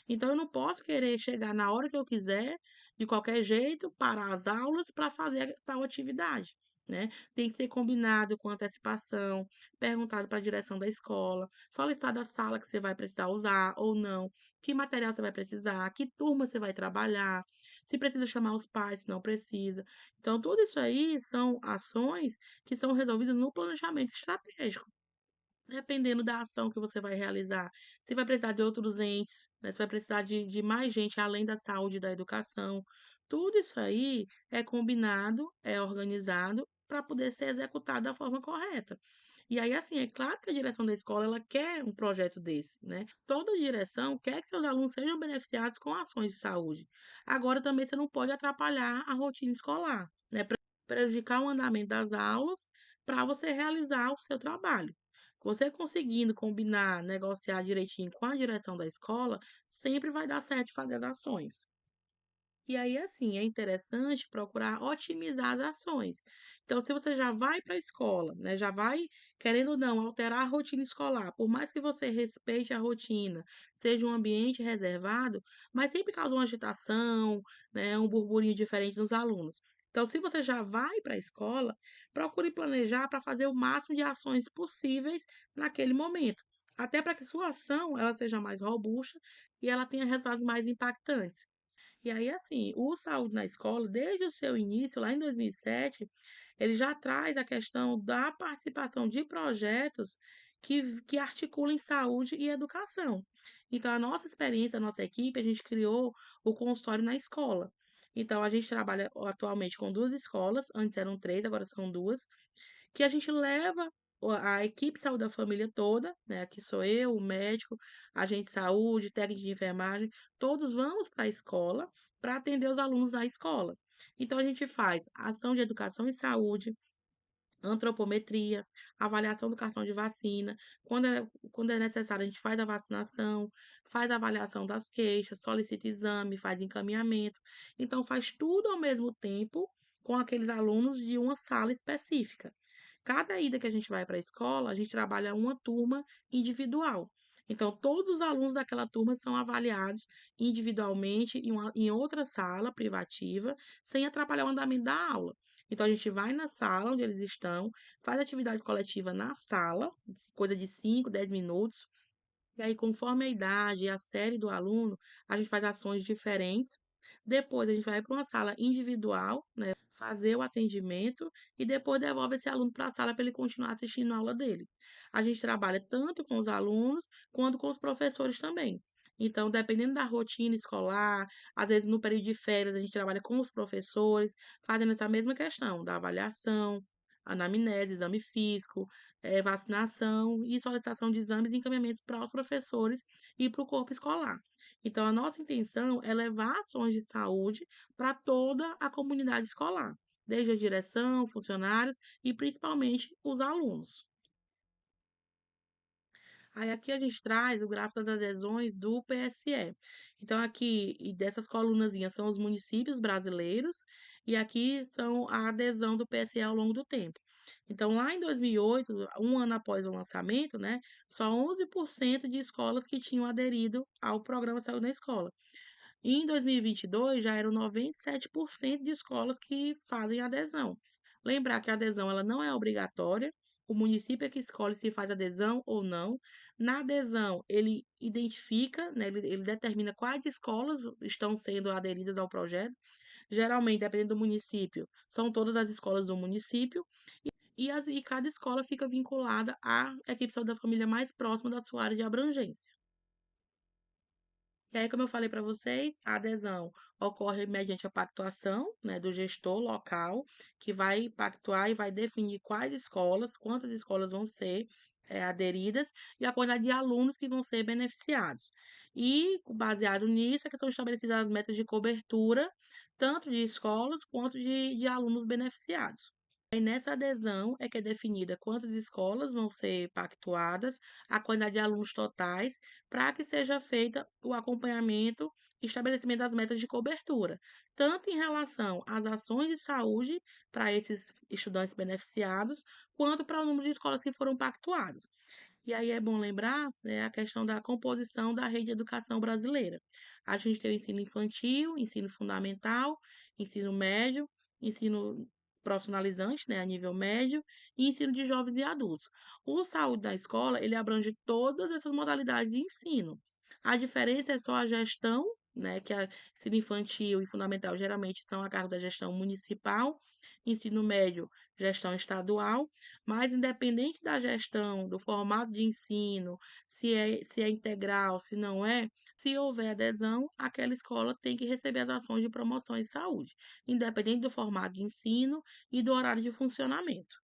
Então eu não posso querer chegar na hora que eu quiser, de qualquer jeito, parar as aulas para fazer tal atividade, né. Tem que ser combinado com antecipação, perguntado para a direção da escola, solicitado a sala que você vai precisar usar ou não, que material você vai precisar, que turma você vai trabalhar, se precisa chamar os pais, se não precisa. Então tudo isso aí são ações que são resolvidas no planejamento estratégico. Dependendo da ação que você vai realizar, você vai precisar de outros entes, né, você vai precisar de mais gente além da saúde e da educação. Tudo isso aí é combinado, é organizado para poder ser executado da forma correta. E aí, assim, é claro que a direção da escola, ela quer um projeto desse, né. Toda direção quer que seus alunos sejam beneficiados com ações de saúde. Agora também você não pode atrapalhar a rotina escolar, né, prejudicar o andamento das aulas para você realizar o seu trabalho. Você conseguindo combinar, negociar direitinho com a direção da escola, sempre vai dar certo de fazer as ações. E aí, assim, é interessante procurar otimizar as ações. Então, se você já vai para a escola, né, já vai, querendo ou não, alterar a rotina escolar, por mais que você respeite a rotina, seja um ambiente reservado, mas sempre causa uma agitação, né, um burburinho diferente nos alunos. Então, se você já vai para a escola, procure planejar para fazer o máximo de ações possíveis naquele momento, até para que sua ação ela seja mais robusta e ela tenha resultados mais impactantes. E aí, assim, o Saúde na Escola, desde o seu início, lá em 2007, ele já traz a questão da participação de projetos que articulem saúde e educação. Então, a nossa experiência, a nossa equipe, a gente criou o consultório na escola. Então, a gente trabalha atualmente com duas escolas, antes eram três, agora são duas, que a gente leva a equipe de saúde da família toda, né? Aqui sou eu, o médico, agente de saúde, técnico de enfermagem, todos vamos para a escola para atender os alunos da escola. Então, a gente faz ação de educação e saúde, antropometria, avaliação do cartão de vacina. Quando é necessário, a gente faz a vacinação, faz a avaliação das queixas, solicita exame, faz encaminhamento. Então, faz tudo ao mesmo tempo com aqueles alunos de uma sala específica. Cada ida que a gente vai para a escola, a gente trabalha uma turma individual. Então, todos os alunos daquela turma são avaliados individualmente em outra sala privativa, sem atrapalhar o andamento da aula. Então, a gente vai na sala onde eles estão, faz atividade coletiva na sala, coisa de 5, 10 minutos, e aí, conforme a idade e a série do aluno, a gente faz ações diferentes. Depois, a gente vai para uma sala individual, né, fazer o atendimento e depois devolve esse aluno para a sala para ele continuar assistindo a aula dele. A gente trabalha tanto com os alunos quanto com os professores também. Então, dependendo da rotina escolar, às vezes no período de férias, a gente trabalha com os professores, fazendo essa mesma questão da avaliação, anamnese, exame físico, vacinação e solicitação de exames e encaminhamentos para os professores e para o corpo escolar. Então, a nossa intenção é levar ações de saúde para toda a comunidade escolar, desde a direção, funcionários e principalmente os alunos. Aí aqui a gente traz o gráfico das adesões do PSE. Então, aqui, e dessas colunazinhas são os municípios brasileiros, e aqui são a adesão do PSE ao longo do tempo. Então, lá em 2008, um ano após o lançamento, né, só 11% de escolas que tinham aderido ao programa Saúde na Escola. E em 2022 já eram 97% de escolas que fazem adesão. Lembrar que a adesão ela não é obrigatória, o município é que escolhe se faz adesão ou não. Na adesão, ele identifica, né, ele determina quais escolas estão sendo aderidas ao projeto. Geralmente, dependendo do município, são todas as escolas do município. E cada escola fica vinculada à equipe de saúde da família mais próxima da sua área de abrangência. E aí, como eu falei para vocês, a adesão ocorre mediante a pactuação, né, do gestor local, que vai pactuar e vai definir quais escolas, quantas escolas vão ser aderidas e a quantidade de alunos que vão ser beneficiados. E, baseado nisso, é que são estabelecidas as metas de cobertura, tanto de escolas quanto de alunos beneficiados. Aí nessa adesão é que é definida quantas escolas vão ser pactuadas, a quantidade de alunos totais, para que seja feita o acompanhamento e estabelecimento das metas de cobertura, tanto em relação às ações de saúde para esses estudantes beneficiados, quanto para o número de escolas que foram pactuadas. E aí é bom lembrar, né, a questão da composição da rede de educação brasileira. A gente tem o ensino infantil, ensino fundamental, ensino médio, ensino profissionalizante, né, a nível médio, e ensino de jovens e adultos. O Saúde da Escola, ele abrange todas essas modalidades de ensino. A diferença é só a gestão, né, que a ensino infantil e fundamental geralmente são a cargo da gestão municipal, ensino médio, gestão estadual, mas independente da gestão, do formato de ensino, se é integral, se não é, se houver adesão, aquela escola tem que receber as ações de promoção em saúde, independente do formato de ensino e do horário de funcionamento.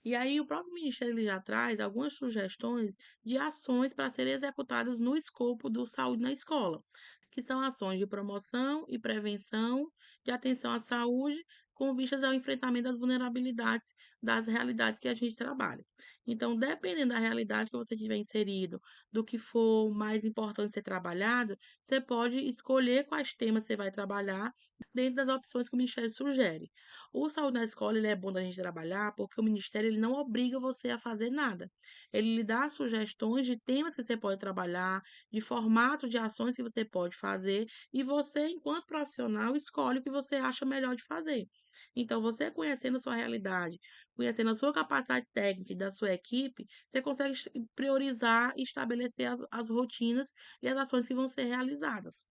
E aí o próprio Ministério ele já traz algumas sugestões de ações para serem executadas no escopo do saúde na escola, que são ações de promoção e prevenção de atenção à saúde com vistas ao enfrentamento das vulnerabilidades das realidades que a gente trabalha. Então, dependendo da realidade que você tiver inserido, do que for mais importante ser trabalhado, você pode escolher quais temas você vai trabalhar dentro das opções que o Ministério sugere. O Saúde na Escola, ele é bom da gente trabalhar porque o Ministério ele não obriga você a fazer nada. Ele lhe dá sugestões de temas que você pode trabalhar, de formato de ações que você pode fazer, e você, enquanto profissional, escolhe o que você acha melhor de fazer. Então, você conhecendo a sua realidade, conhecendo a sua capacidade técnica e da sua equipe, você consegue priorizar e estabelecer as rotinas e as ações que vão ser realizadas.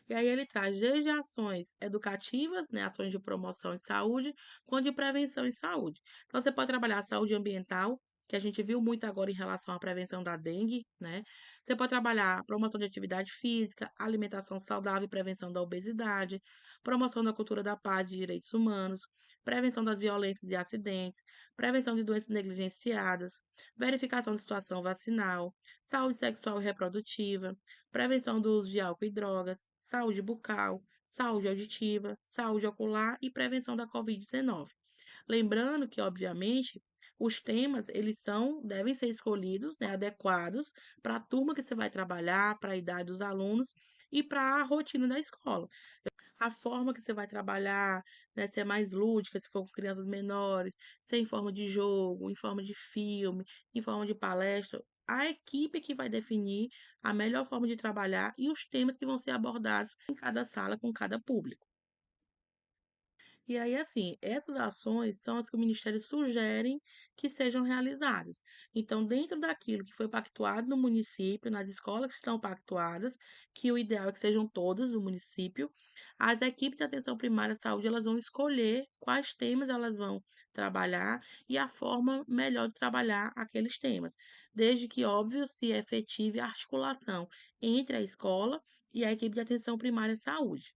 E aí ele traz desde ações educativas, né, ações de promoção em saúde, quanto de prevenção em saúde. Então você pode trabalhar a saúde ambiental, que a gente viu muito agora em relação à prevenção da dengue, né? Você pode trabalhar a promoção de atividade física, alimentação saudável e prevenção da obesidade, promoção da cultura da paz e direitos humanos, prevenção das violências e acidentes, prevenção de doenças negligenciadas, verificação de situação vacinal, saúde sexual e reprodutiva, prevenção do uso de álcool e drogas, saúde bucal, saúde auditiva, saúde ocular e prevenção da Covid-19. Lembrando que, obviamente, os temas eles devem ser escolhidos, né, adequados para a turma que você vai trabalhar, para a idade dos alunos e para a rotina da escola. A forma que você vai trabalhar, né, se é mais lúdica, se for com crianças menores, se é em forma de jogo, em forma de filme, em forma de palestra. A equipe que vai definir a melhor forma de trabalhar e os temas que vão ser abordados em cada sala com cada público. E aí, assim, essas ações são as que o Ministério sugere que sejam realizadas. Então, dentro daquilo que foi pactuado no município, nas escolas que estão pactuadas, que o ideal é que sejam todas do município, as equipes de atenção primária à saúde, elas vão escolher quais temas elas vão trabalhar e a forma melhor de trabalhar aqueles temas, desde que, óbvio, se efetive a articulação entre a escola e a equipe de atenção primária à saúde.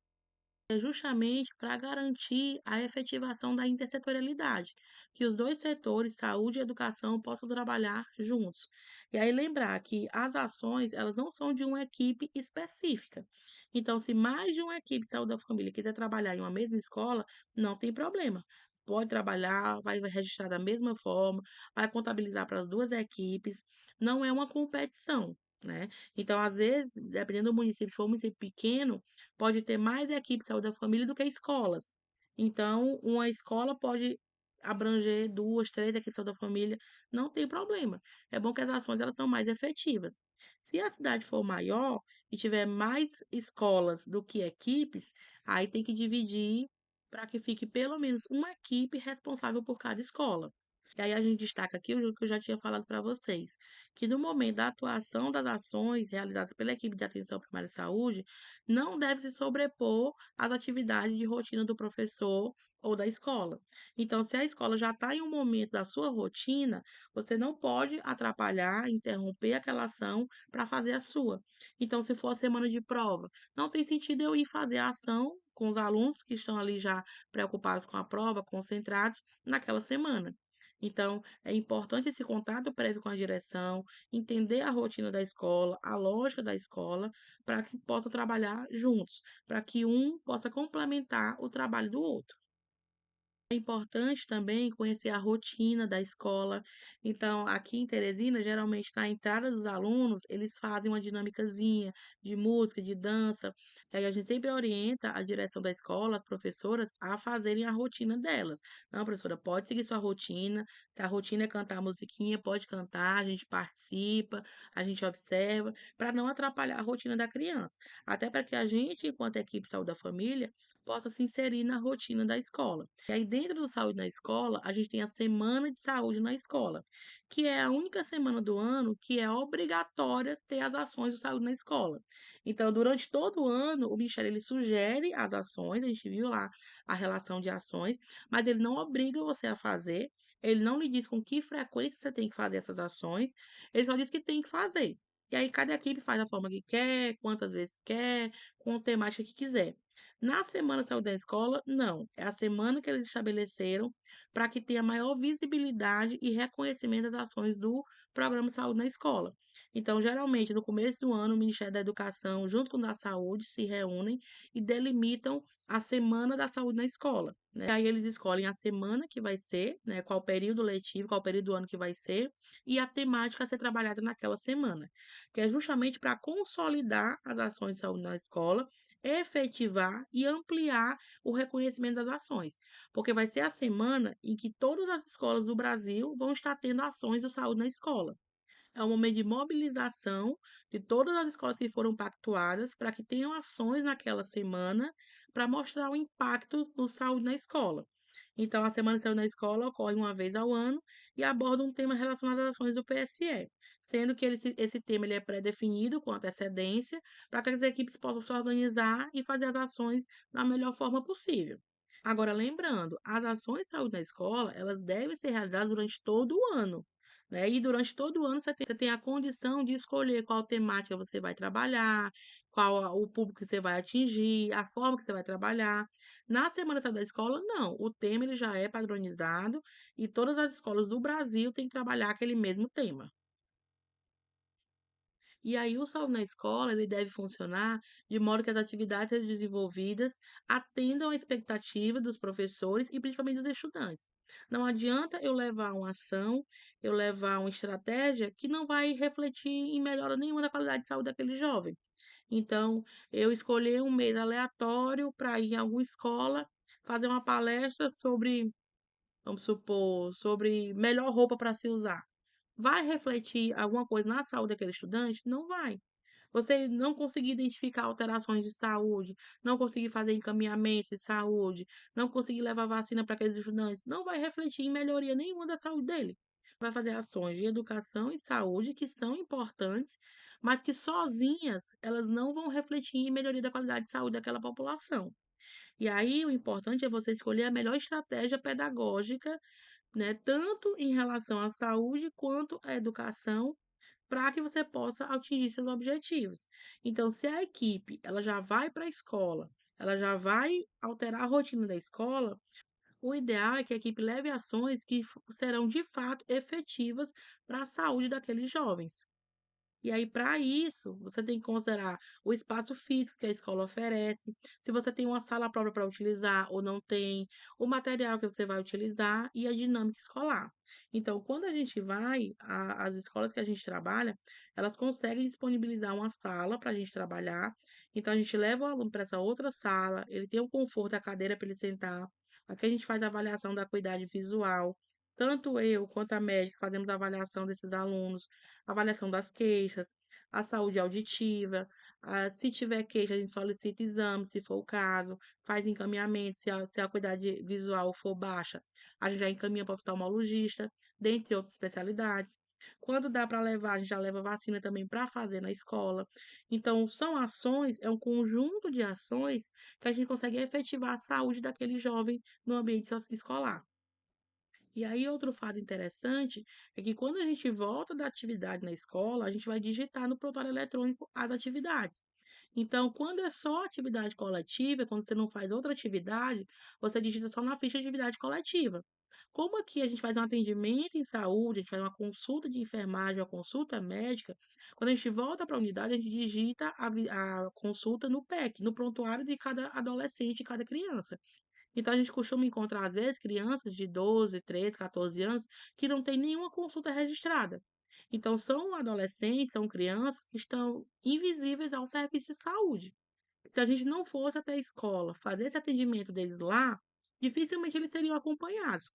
É justamente para garantir a efetivação da intersetorialidade, que os dois setores, saúde e educação, possam trabalhar juntos. E aí lembrar que as ações, elas não são de uma equipe específica. Então, se mais de uma equipe de saúde da família quiser trabalhar em uma mesma escola, não tem problema. Pode trabalhar, vai registrar da mesma forma, vai contabilizar para as duas equipes, não é uma competição, né? Então, às vezes, dependendo do município, se for um município pequeno, pode ter mais equipes de saúde da família do que escolas. Então, uma escola pode abranger 2, 3 equipes de saúde da família, não tem problema. É bom que as ações elas são mais efetivas. Se a cidade for maior e tiver mais escolas do que equipes, aí tem que dividir para que fique pelo menos uma equipe responsável por cada escola. E aí a gente destaca aqui o que eu já tinha falado para vocês, que no momento da atuação das ações realizadas pela equipe de atenção primária à saúde, não deve se sobrepor às atividades de rotina do professor ou da escola. Então, se a escola já está em um momento da sua rotina, você não pode atrapalhar, interromper aquela ação para fazer a sua. Então, se for a semana de prova, não tem sentido eu ir fazer a ação com os alunos que estão ali já preocupados com a prova, concentrados naquela semana. Então, é importante esse contato prévio com a direção, entender a rotina da escola, a lógica da escola, para que possam trabalhar juntos, para que um possa complementar o trabalho do outro. É importante também conhecer a rotina da escola. Então, aqui em Teresina, geralmente na entrada dos alunos, eles fazem uma dinâmicazinha de música, de dança. E aí a gente sempre orienta a direção da escola, as professoras, a fazerem a rotina delas. Não, professora, pode seguir sua rotina. Se a rotina é cantar a musiquinha, pode cantar, a gente participa, a gente observa, para não atrapalhar a rotina da criança. Até para que a gente, enquanto equipe de saúde da família, possa se inserir na rotina da escola. E aí, dentro do Saúde na Escola, a gente tem a Semana de Saúde na Escola, que é a única semana do ano que é obrigatória ter as ações de saúde na escola. Então, durante todo o ano, o Ministério ele sugere as ações, a gente viu lá a relação de ações, mas ele não obriga você a fazer, ele não lhe diz com que frequência você tem que fazer essas ações, ele só diz que tem que fazer. E aí, cada equipe faz da forma que quer, quantas vezes quer, com a temática que quiser. Na Semana de Saúde da Escola, não. É a semana que eles estabeleceram para que tenha maior visibilidade e reconhecimento das ações do Programa de Saúde na Escola. Então, geralmente, no começo do ano, o Ministério da Educação, junto com o da Saúde, se reúnem e delimitam a Semana da Saúde na Escola, né? Aí eles escolhem a semana que vai ser, né, qual período letivo, qual período do ano que vai ser, e a temática a ser trabalhada naquela semana, que é justamente para consolidar as ações de saúde na escola, efetivar e ampliar o reconhecimento das ações, porque vai ser a semana em que todas as escolas do Brasil vão estar tendo ações de saúde na escola. É um momento de mobilização de todas as escolas que foram pactuadas para que tenham ações naquela semana para mostrar o impacto do saúde na escola. Então, a Semana de Saúde na Escola ocorre uma vez ao ano e aborda um tema relacionado às ações do PSE, sendo que esse tema ele é pré-definido com antecedência para que as equipes possam se organizar e fazer as ações da melhor forma possível. Agora, lembrando, as ações de saúde na escola, elas devem ser realizadas durante todo o ano, né? E durante todo o ano você tem a condição de escolher qual temática você vai trabalhar, o público que você vai atingir, a forma que você vai trabalhar. Na Semana da Saúde da Escola, não. O tema ele já é padronizado e todas as escolas do Brasil têm que trabalhar aquele mesmo tema. E aí o Saúde na Escola, ele deve funcionar de modo que as atividades desenvolvidas atendam à expectativa dos professores e principalmente dos estudantes. Não adianta eu levar uma ação, eu levar uma estratégia que não vai refletir em melhora nenhuma da qualidade de saúde daquele jovem. Então, eu escolher um mês aleatório para ir em alguma escola fazer uma palestra sobre, vamos supor, sobre melhor roupa para se usar. Vai refletir alguma coisa na saúde daquele estudante? Não vai. Você não conseguir identificar alterações de saúde, não conseguir fazer encaminhamentos de saúde, não conseguir levar vacina para aqueles estudantes, não vai refletir em melhoria nenhuma da saúde dele. Vai fazer ações de educação e saúde que são importantes, mas que sozinhas elas não vão refletir em melhoria da qualidade de saúde daquela população. E aí o importante é você escolher a melhor estratégia pedagógica, né, tanto em relação à saúde quanto à educação, para que você possa atingir seus objetivos. Então, se a equipe ela já vai para a escola, ela já vai alterar a rotina da escola, o ideal é que a equipe leve ações que serão de fato efetivas para a saúde daqueles jovens. E aí, para isso, você tem que considerar o espaço físico que a escola oferece, se você tem uma sala própria para utilizar ou não tem, o material que você vai utilizar e a dinâmica escolar. Então, quando a gente vai, as escolas que a gente trabalha, elas conseguem disponibilizar uma sala para a gente trabalhar. Então, a gente leva o aluno para essa outra sala, ele tem o conforto da cadeira para ele sentar. Aqui a gente faz a avaliação da acuidade visual. Tanto eu quanto a médica fazemos a avaliação desses alunos, avaliação das queixas, a saúde auditiva, se tiver queixa, a gente solicita exames, se for o caso, faz encaminhamento, se a acuidade visual for baixa, a gente já encaminha para o oftalmologista, dentre outras especialidades. Quando dá para levar, a gente já leva vacina também para fazer na escola. Então, são ações, é um conjunto de ações que a gente consegue efetivar a saúde daquele jovem no ambiente escolar. E aí, outro fato interessante é que quando a gente volta da atividade na escola, a gente vai digitar no prontuário eletrônico as atividades. Então, quando é só atividade coletiva, quando você não faz outra atividade, você digita só na ficha de atividade coletiva. Como aqui a gente faz um atendimento em saúde, a gente faz uma consulta de enfermagem, uma consulta médica, quando a gente volta para a unidade, a gente digita a consulta no PEC, no prontuário de cada adolescente, de cada criança. Então, a gente costuma encontrar, às vezes, crianças de 12, 13, 14 anos que não têm nenhuma consulta registrada. Então, são adolescentes, são crianças que estão invisíveis ao serviço de saúde. Se a gente não fosse até a escola fazer esse atendimento deles lá, dificilmente eles seriam acompanhados.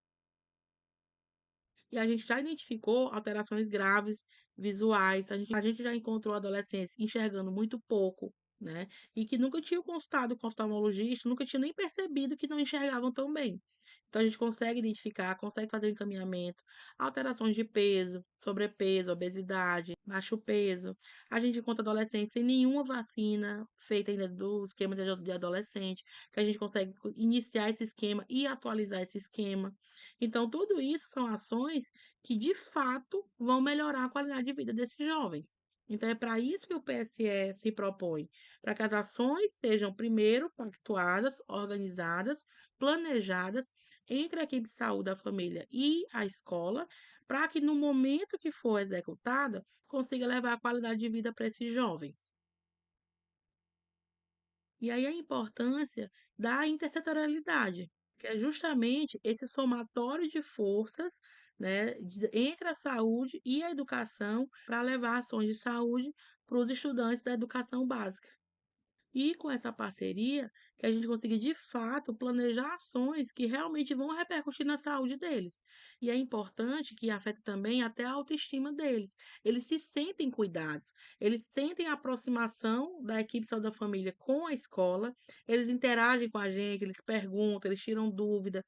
E a gente já identificou alterações graves visuais, a gente já encontrou adolescentes enxergando muito pouco, né? E que nunca tinham consultado com o oftalmologista, nunca tinham nem percebido que não enxergavam tão bem. Então a gente consegue identificar, consegue fazer o encaminhamento, alterações de peso, sobrepeso, obesidade, baixo peso. A gente encontra adolescentes sem nenhuma vacina feita ainda do esquema de adolescente, que a gente consegue iniciar esse esquema e atualizar esse esquema. Então, tudo isso são ações que, de fato, vão melhorar a qualidade de vida desses jovens. Então, é para isso que o PSE se propõe, para que as ações sejam, primeiro, pactuadas, organizadas, planejadas entre a equipe de saúde da família e a escola, para que, no momento que for executada, consiga levar a qualidade de vida para esses jovens. E aí a importância da intersetorialidade, que é justamente esse somatório de forças, né, entre a saúde e a educação para levar ações de saúde para os estudantes da educação básica. E com essa parceria, que a gente consiga de fato planejar ações que realmente vão repercutir na saúde deles. E é importante que afeta também até a autoestima deles. Eles se sentem cuidados, eles sentem a aproximação da equipe de saúde da família com a escola, eles interagem com a gente, eles perguntam, eles tiram dúvida,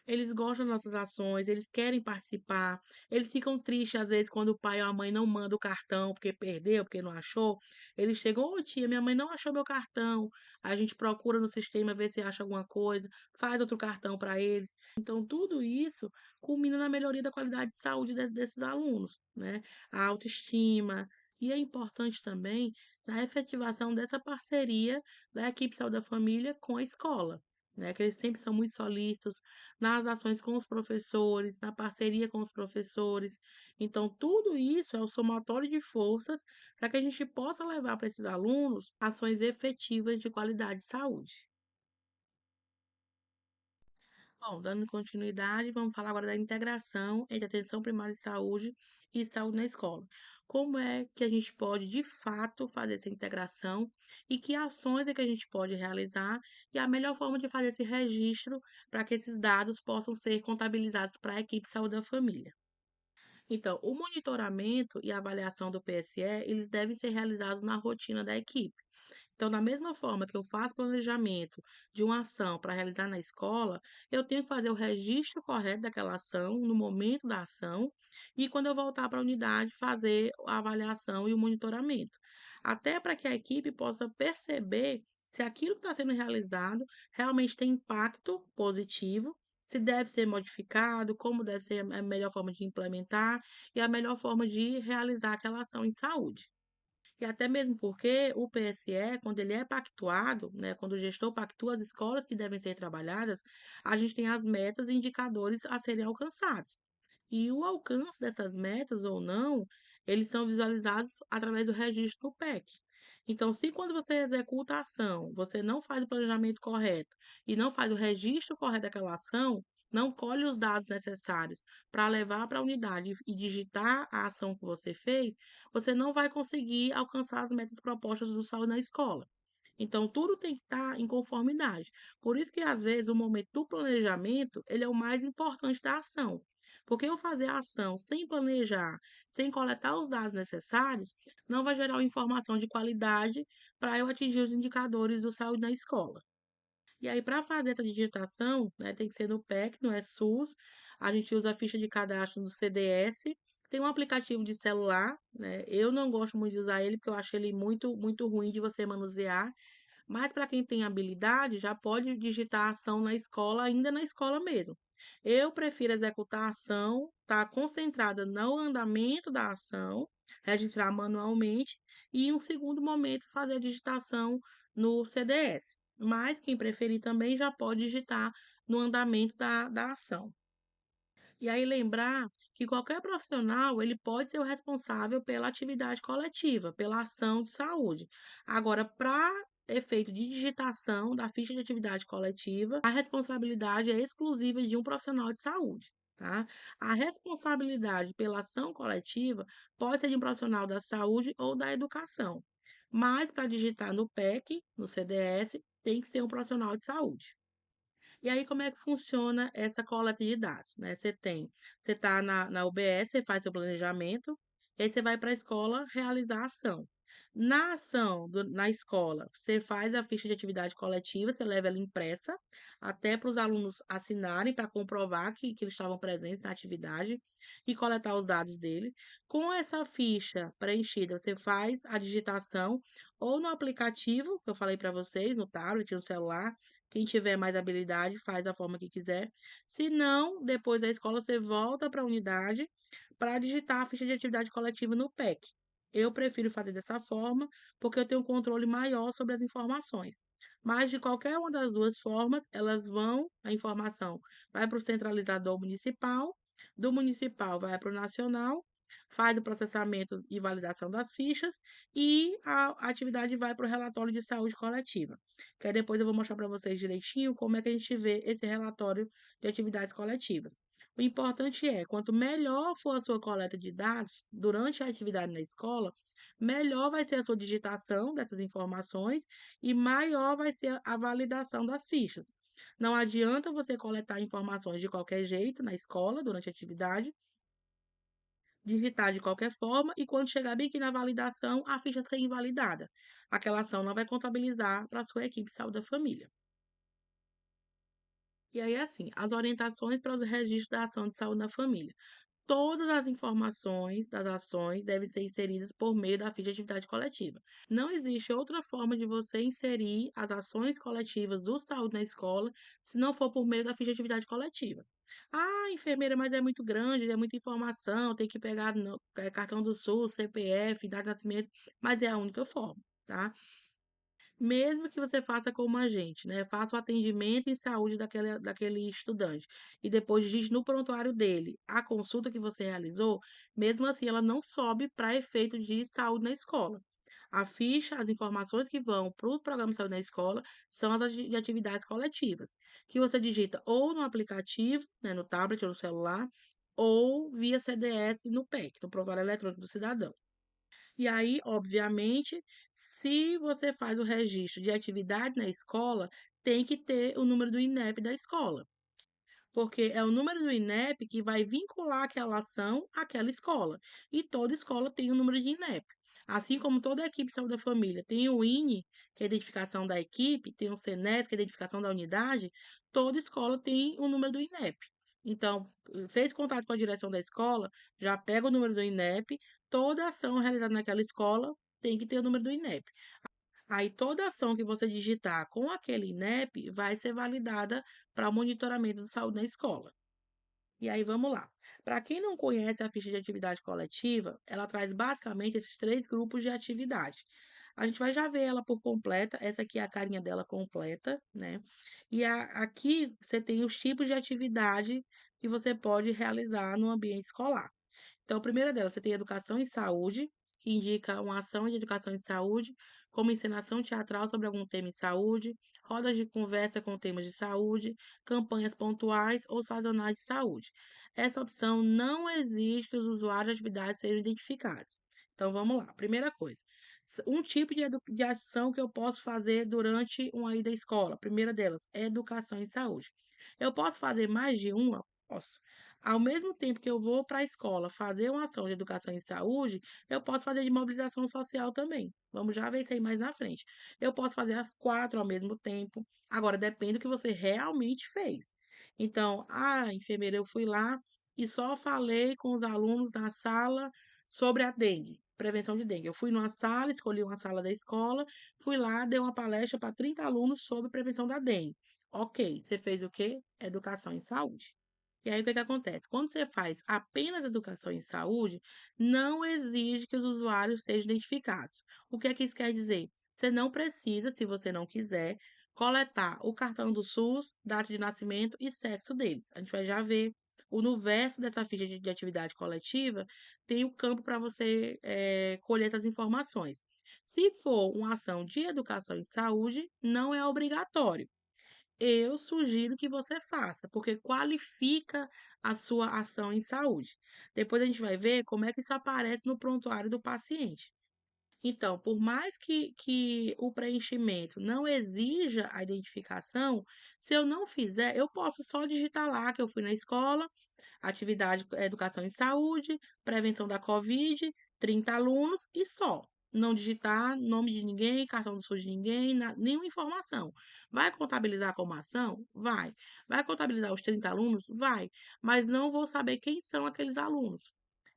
eles gostam das nossas ações, eles querem participar, eles ficam tristes às vezes quando o pai ou a mãe não manda o cartão porque perdeu, porque não achou. Eles chegam: "Ô tia, minha mãe não achou meu cartão". A gente procura no sistema ver se acha alguma coisa, faz outro cartão para eles. Então tudo isso culmina na melhoria da qualidade de saúde desses alunos, né. A autoestima, e é importante também na efetivação dessa parceria da equipe de saúde da família com a escola, né, que eles sempre são muito solícitos nas ações com os professores, na parceria com os professores. Então tudo isso é o somatório de forças para que a gente possa levar para esses alunos ações efetivas de qualidade de saúde. Bom, dando continuidade, vamos falar agora da integração entre atenção primária de saúde e saúde na escola. Como é que a gente pode, de fato, fazer essa integração e que ações é que a gente pode realizar e a melhor forma de fazer esse registro para que esses dados possam ser contabilizados para a equipe de saúde da família. Então, o monitoramento e a avaliação do PSE, eles devem ser realizados na rotina da equipe. Então, da mesma forma que eu faço planejamento de uma ação para realizar na escola, eu tenho que fazer o registro correto daquela ação, no momento da ação, e quando eu voltar para a unidade, fazer a avaliação e o monitoramento. Até para que a equipe possa perceber se aquilo que está sendo realizado realmente tem impacto positivo, se deve ser modificado, como deve ser a melhor forma de implementar e a melhor forma de realizar aquela ação em saúde. E até mesmo porque o PSE, quando ele é pactuado, né, quando o gestor pactua as escolas que devem ser trabalhadas, a gente tem as metas e indicadores a serem alcançados. E o alcance dessas metas ou não, eles são visualizados através do registro no PEC. Então, se quando você executa a ação, você não faz o planejamento correto e não faz o registro correto daquela ação, não colhe os dados necessários para levar para a unidade e digitar a ação que você fez, você não vai conseguir alcançar as metas propostas do saúde na escola. Então, tudo tem que estar em conformidade. Por isso que, às vezes, o momento do planejamento, ele é o mais importante da ação. Porque eu fazer a ação sem planejar, sem coletar os dados necessários, não vai gerar uma informação de qualidade para eu atingir os indicadores do saúde na escola. E aí, para fazer essa digitação, né, tem que ser no PEC, não é SUS. A gente usa a ficha de cadastro do CDS. Tem um aplicativo de celular, né? Eu não gosto muito de usar ele, porque eu acho ele muito ruim de você manusear. Mas para quem tem habilidade, já pode digitar a ação na escola, ainda na escola mesmo. Eu prefiro executar a ação, estar concentrada no andamento da ação, registrar manualmente, e em um segundo momento fazer a digitação no CDS. Mas quem preferir também já pode digitar no andamento da ação. E aí lembrar que qualquer profissional, ele pode ser o responsável pela atividade coletiva, pela ação de saúde. Agora, para efeito de digitação da ficha de atividade coletiva, a responsabilidade é exclusiva de um profissional de saúde, tá? A responsabilidade pela ação coletiva pode ser de um profissional da saúde ou da educação. Mas para digitar no PEC, no CDS, tem que ser um profissional de saúde. E aí, como é que funciona essa coleta de dados, né? Você está na UBS, você faz seu planejamento, e aí você vai para a escola realizar a ação. Na ação, na escola, você faz a ficha de atividade coletiva, você leva ela impressa, até para os alunos assinarem para comprovar que eles estavam presentes na atividade e coletar os dados dele. Com essa ficha preenchida, você faz a digitação ou no aplicativo, que eu falei para vocês, no tablet, no celular. Quem tiver mais habilidade faz da forma que quiser. Se não, depois da escola você volta para a unidade para digitar a ficha de atividade coletiva no PEC. Eu prefiro fazer dessa forma porque eu tenho um controle maior sobre as informações. Mas de qualquer uma das duas formas, a informação vai para o centralizador municipal, do municipal vai para o nacional, faz o processamento e validação das fichas e a atividade vai para o relatório de saúde coletiva, que aí depois eu vou mostrar para vocês direitinho como é que a gente vê esse relatório de atividades coletivas. O importante é, quanto melhor for a sua coleta de dados durante a atividade na escola, melhor vai ser a sua digitação dessas informações e maior vai ser a validação das fichas. Não adianta você coletar informações de qualquer jeito na escola, durante a atividade, digitar de qualquer forma e quando chegar bem aqui na validação, a ficha ser invalidada. Aquela ação não vai contabilizar para a sua equipe de saúde da família. E aí, assim, as orientações para os registros da ação de saúde na família. Todas as informações das ações devem ser inseridas por meio da ficha de atividade coletiva. Não existe outra forma de você inserir as ações coletivas do saúde na escola se não for por meio da ficha de atividade coletiva. Ah, enfermeira, mas é muito grande, é muita informação, tem que pegar cartão do SUS, CPF, idade de nascimento, mas é a única forma, tá? Mesmo que você faça como agente, né, faça o atendimento em saúde daquele estudante e depois digite no prontuário dele a consulta que você realizou, mesmo assim ela não sobe para efeito de saúde na escola. A ficha, as informações que vão para o programa de saúde na escola são as de atividades coletivas, que você digita ou no aplicativo, né, no tablet ou no celular, ou via CDS no PEC, no Prontuário Eletrônico do Cidadão. E aí, obviamente, se você faz o registro de atividade na escola, tem que ter o número do INEP da escola, porque é o número do INEP que vai vincular aquela ação àquela escola. E toda escola tem um número de INEP. Assim como toda a equipe de saúde da família tem o INE, que é a identificação da equipe, tem o CNES, que é a identificação da unidade, toda escola tem o número do INEP. Então, fez contato com a direção da escola, já pega o número do INEP, toda ação realizada naquela escola tem que ter o número do INEP. Aí toda ação que você digitar com aquele INEP vai ser validada para monitoramento de saúde na escola. E aí vamos lá. Para quem não conhece a ficha de atividade coletiva, ela traz basicamente esses três grupos de atividade. A gente vai já ver ela por completa, essa aqui é a carinha dela completa, né? E aqui você tem os tipos de atividade que você pode realizar no ambiente escolar. Então, a primeira delas, você tem educação em saúde, que indica uma ação de educação em saúde, como encenação teatral sobre algum tema em saúde, rodas de conversa com temas de saúde, campanhas pontuais ou sazonais de saúde. Essa opção não exige que os usuários de atividade sejam identificados. Então, vamos lá. Primeira coisa, um tipo de ação que eu posso fazer durante uma ida à escola. A primeira delas, é educação em saúde. Eu posso fazer mais de uma? Posso. Ao mesmo tempo que eu vou para a escola fazer uma ação de educação em saúde, eu posso fazer de mobilização social também. Vamos já ver isso aí mais na frente. Eu posso fazer as quatro ao mesmo tempo. Agora, depende do que você realmente fez. Então, enfermeira, eu fui lá e só falei com os alunos na sala sobre a dengue, prevenção de dengue. Eu fui numa sala, escolhi uma sala da escola, fui lá, dei uma palestra para 30 alunos sobre prevenção da dengue. Ok, você fez o quê? Educação em saúde. E aí, o que que acontece? Quando você faz apenas educação em saúde, não exige que os usuários sejam identificados. O que é que isso quer dizer? Você não precisa, se você não quiser, coletar o cartão do SUS, data de nascimento e sexo deles. A gente vai já ver. No verso dessa ficha de atividade coletiva, tem o campo para você colher essas informações. Se for uma ação de educação em saúde, não é obrigatório. Eu sugiro que você faça, porque qualifica a sua ação em saúde. Depois a gente vai ver como é que isso aparece no prontuário do paciente. Então, por mais que o preenchimento não exija a identificação, se eu não fizer, eu posso só digitar lá que eu fui na escola, atividade educação em saúde, prevenção da Covid, 30 alunos e só. Não digitar nome de ninguém, cartão do SUS de ninguém, nenhuma informação. Vai contabilizar como ação? Vai. Vai contabilizar os 30 alunos? Vai. Mas não vou saber quem são aqueles alunos.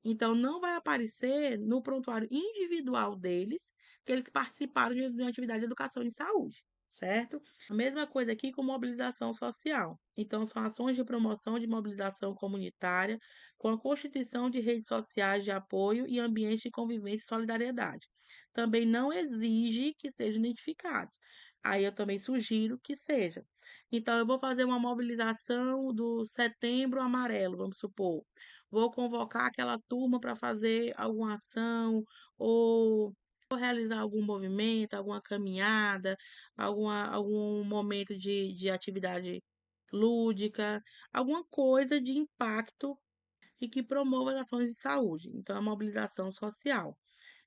Então, não vai aparecer no prontuário individual deles que eles participaram de uma atividade de educação em saúde, certo? A mesma coisa aqui com mobilização social. Então, são ações de promoção de mobilização comunitária com a constituição de redes sociais de apoio e ambientes de convivência e solidariedade. Também não exige que sejam identificados. Aí eu também sugiro que seja. Então, eu vou fazer uma mobilização do Setembro Amarelo, vamos supor. Vou convocar aquela turma para fazer alguma ação ou realizar algum movimento, alguma caminhada, algum momento de atividade lúdica, alguma coisa de impacto e que promova as ações de saúde. Então, a mobilização social.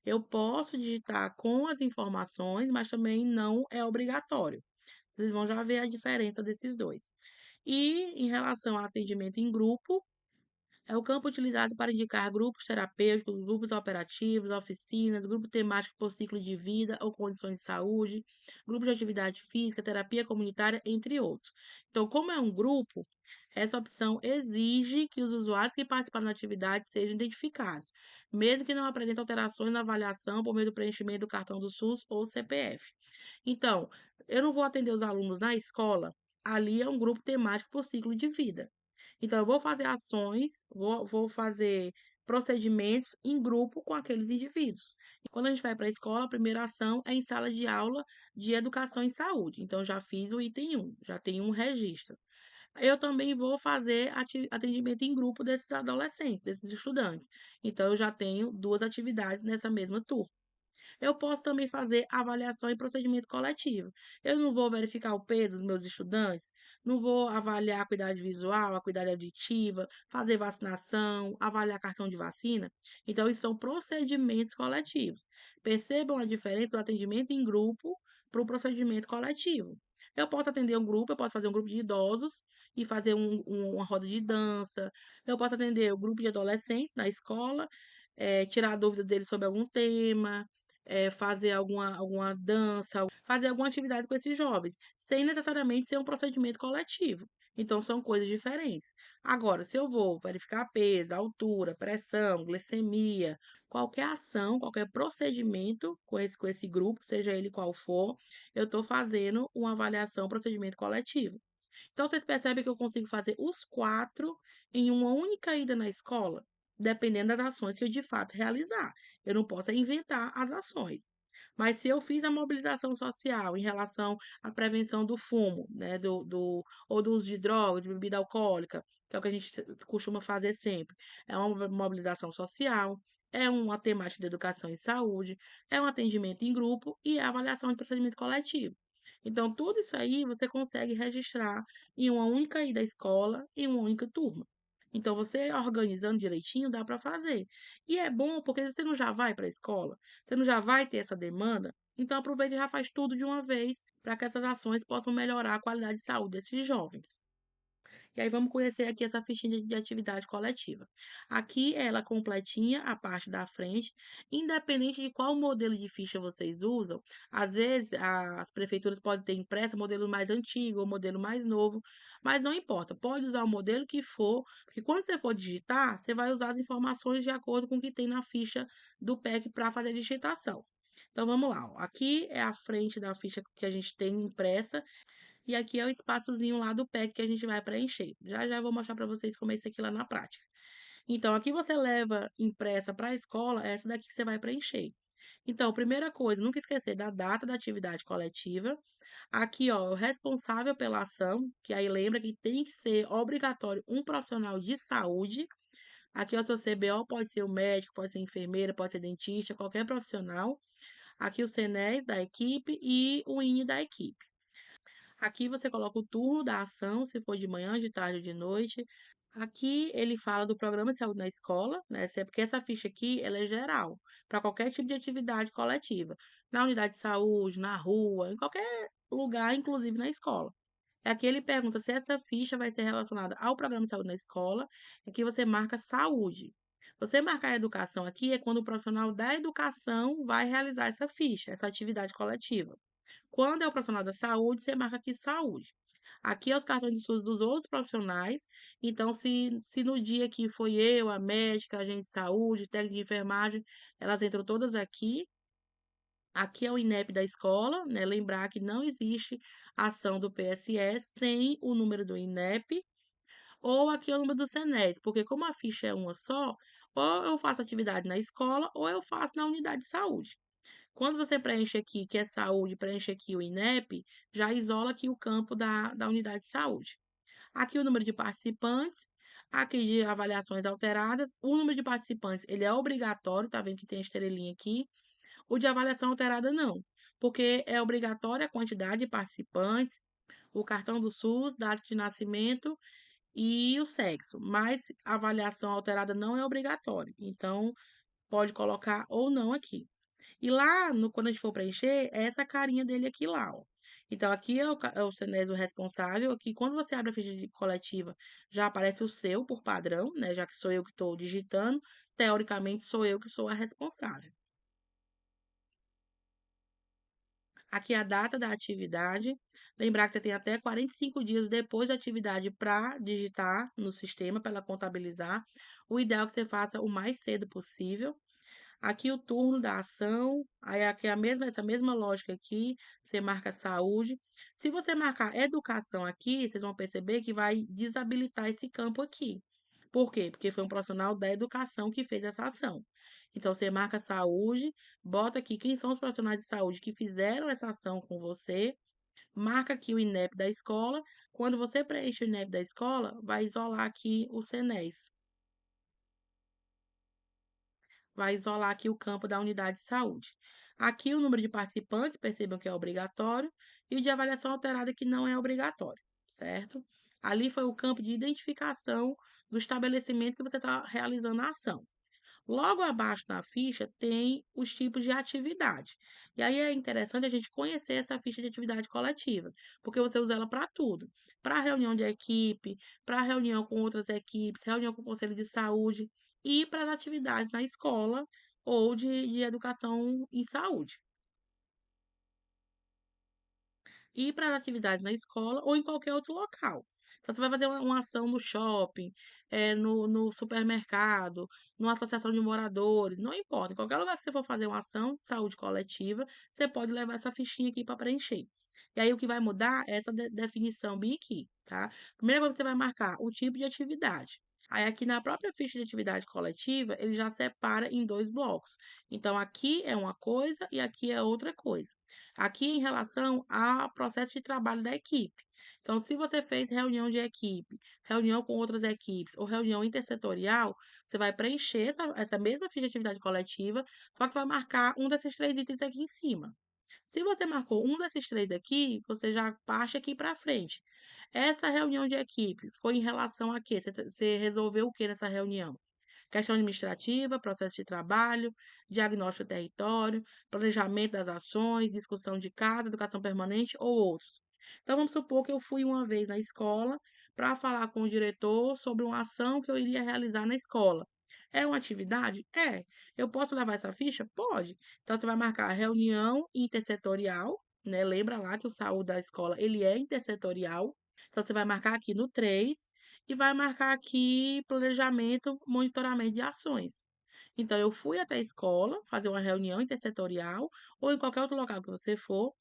Eu posso digitar com as informações, mas também não é obrigatório. Vocês vão já ver a diferença desses dois. E em relação ao atendimento em grupo, é o campo utilizado para indicar grupos terapêuticos, grupos operativos, oficinas, grupo temático por ciclo de vida ou condições de saúde, grupo de atividade física, terapia comunitária, entre outros. Então, como é um grupo, essa opção exige que os usuários que participaram da atividade sejam identificados, mesmo que não apresentem alterações na avaliação por meio do preenchimento do cartão do SUS ou CPF. Então, eu não vou atender os alunos na escola, ali é um grupo temático por ciclo de vida. Então, eu vou fazer ações, vou fazer procedimentos em grupo com aqueles indivíduos. E quando a gente vai para a escola, a primeira ação é em sala de aula de educação em saúde. Então, já fiz o item 1, já tenho um registro. Eu também vou fazer atendimento em grupo desses adolescentes, desses estudantes. Então, eu já tenho 2 atividades nessa mesma turma. Eu posso também fazer avaliação e procedimento coletivo. Eu não vou verificar o peso dos meus estudantes, não vou avaliar a acuidade visual, a acuidade auditiva, fazer vacinação, avaliar cartão de vacina. Então, isso são procedimentos coletivos. Percebam a diferença do atendimento em grupo para o procedimento coletivo. Eu posso atender um grupo, eu posso fazer um grupo de idosos e fazer uma roda de dança. Eu posso atender o grupo de adolescentes na escola, tirar a dúvida deles sobre algum tema, fazer alguma dança, fazer alguma atividade com esses jovens, sem necessariamente ser um procedimento coletivo. Então, são coisas diferentes. Agora, se eu vou verificar peso, altura, pressão, glicemia, qualquer ação, qualquer procedimento com esse grupo, seja ele qual for, eu estou fazendo uma avaliação, procedimento coletivo. Então, vocês percebem que eu consigo fazer os 4 em uma única ida na escola, dependendo das ações que eu de fato realizar. Eu não posso é inventar as ações. Mas se eu fiz a mobilização social em relação à prevenção do fumo, né, ou do uso de droga, de bebida alcoólica, que é o que a gente costuma fazer sempre, é uma mobilização social, é uma temática de educação e saúde, é um atendimento em grupo e é avaliação de procedimento coletivo. Então, tudo isso aí você consegue registrar em uma única ida à escola, em uma única turma. Então, você organizando direitinho, dá para fazer. E é bom porque você não já vai para a escola, você não já vai ter essa demanda, então aproveita e já faz tudo de uma vez para que essas ações possam melhorar a qualidade de saúde desses jovens. E aí vamos conhecer aqui essa fichinha de atividade coletiva. Aqui ela completinha a parte da frente, independente de qual modelo de ficha vocês usam. Às vezes as prefeituras podem ter impressa modelo mais antigo ou modelo mais novo, mas não importa, pode usar o modelo que for, porque quando você for digitar, você vai usar as informações de acordo com o que tem na ficha do PEC para fazer a digitação. Então vamos lá, ó. Aqui é a frente da ficha que a gente tem impressa e aqui é o espaçozinho lá do PEC que a gente vai preencher. Já já eu vou mostrar para vocês como é isso aqui lá na prática. Então, aqui você leva impressa para a escola, é essa daqui que você vai preencher. Então, primeira coisa, nunca esquecer da data da atividade coletiva. Aqui, ó, o responsável pela ação, que aí lembra que tem que ser obrigatório um profissional de saúde. Aqui é o seu CBO, pode ser o médico, pode ser enfermeira, pode ser dentista, qualquer profissional. Aqui o CNES da equipe e o INE da equipe. Aqui você coloca o turno da ação, se for de manhã, de tarde ou de noite. Aqui ele fala do programa de saúde na escola, né? Porque essa ficha aqui, ela é geral, para qualquer tipo de atividade coletiva. Na unidade de saúde, na rua, em qualquer lugar, inclusive na escola. Aqui ele pergunta se essa ficha vai ser relacionada ao programa de saúde na escola. Aqui você marca saúde. Você marcar educação aqui é quando o profissional da educação vai realizar essa ficha, essa atividade coletiva. Quando é o profissional da saúde, você marca aqui saúde. Aqui é os cartões de SUS dos outros profissionais. Então, se no dia que foi eu, a médica, a agente de saúde, técnico de enfermagem, elas entram todas aqui. Aqui é o INEP da escola, né? Lembrar que não existe ação do PSS sem o número do INEP, ou aqui é o número do SENES, porque como a ficha é uma só, ou eu faço atividade na escola, ou eu faço na unidade de saúde. Quando você preenche aqui, que é saúde, preenche aqui o INEP, já isola aqui o campo da unidade de saúde. Aqui o número de participantes, aqui de avaliações alteradas. O número de participantes, ele é obrigatório, tá vendo que tem a estrelinha aqui. O de avaliação alterada, não, porque é obrigatória a quantidade de participantes, o cartão do SUS, data de nascimento e o sexo, mas a avaliação alterada não é obrigatória. Então, pode colocar ou não aqui. E lá, quando a gente for preencher, é essa carinha dele aqui lá, ó. Então, aqui é o Senésio responsável. Aqui, quando você abre a ficha coletiva, já aparece o seu por padrão, né? Já que sou eu que estou digitando, teoricamente sou eu que sou a responsável. Aqui é a data da atividade. Lembrar que você tem até 45 dias depois da atividade para digitar no sistema, para ela contabilizar. O ideal é que você faça o mais cedo possível. Aqui o turno da ação, aí aqui é essa mesma lógica aqui, você marca saúde. Se você marcar educação aqui, vocês vão perceber que vai desabilitar esse campo aqui. Por quê? Porque foi um profissional da educação que fez essa ação. Então, você marca saúde, bota aqui quem são os profissionais de saúde que fizeram essa ação com você, marca aqui o INEP da escola. Quando você preenche o INEP da escola, vai isolar aqui o SENES. Vai isolar aqui o campo da unidade de saúde. Aqui o número de participantes, percebam que é obrigatório, e o de avaliação alterada que não é obrigatório, certo? Ali foi o campo de identificação do estabelecimento que você está realizando a ação. Logo abaixo na ficha tem os tipos de atividade. E aí é interessante a gente conhecer essa ficha de atividade coletiva, porque você usa ela para tudo. Para reunião de equipe, para reunião com outras equipes, reunião com o conselho de saúde e para as atividades na escola ou de educação em saúde. E para as atividades na escola ou em qualquer outro local. Então, você vai fazer uma ação no shopping, no supermercado, numa associação de moradores, não importa. Em qualquer lugar que você for fazer uma ação de saúde coletiva, você pode levar essa fichinha aqui para preencher. E aí, o que vai mudar é essa definição bem aqui, tá? Primeira coisa que você vai marcar, o tipo de atividade. Aí, aqui na própria ficha de atividade coletiva, ele já separa em dois blocos. Então, aqui é uma coisa e aqui é outra coisa. Aqui em relação ao processo de trabalho da equipe. Então, se você fez reunião de equipe, reunião com outras equipes ou reunião intersetorial, você vai preencher essa mesma ficha de atividade coletiva, só que vai marcar um desses três itens aqui em cima. Se você marcou um desses três aqui, você já parte aqui para frente. Essa reunião de equipe foi em relação a quê? Você resolveu o que nessa reunião? Questão administrativa, processo de trabalho, diagnóstico do território, planejamento das ações, discussão de casa, educação permanente ou outros. Então, vamos supor que eu fui uma vez na escola para falar com o diretor sobre uma ação que eu iria realizar na escola. É uma atividade? É. Eu posso levar essa ficha? Pode. Então, você vai marcar reunião intersetorial, né? Lembra lá que o saúde da escola, ele é intersetorial. Então, você vai marcar aqui no 3 e vai marcar aqui planejamento, monitoramento de ações. Então, eu fui até a escola fazer uma reunião intersetorial ou em qualquer outro local que você for,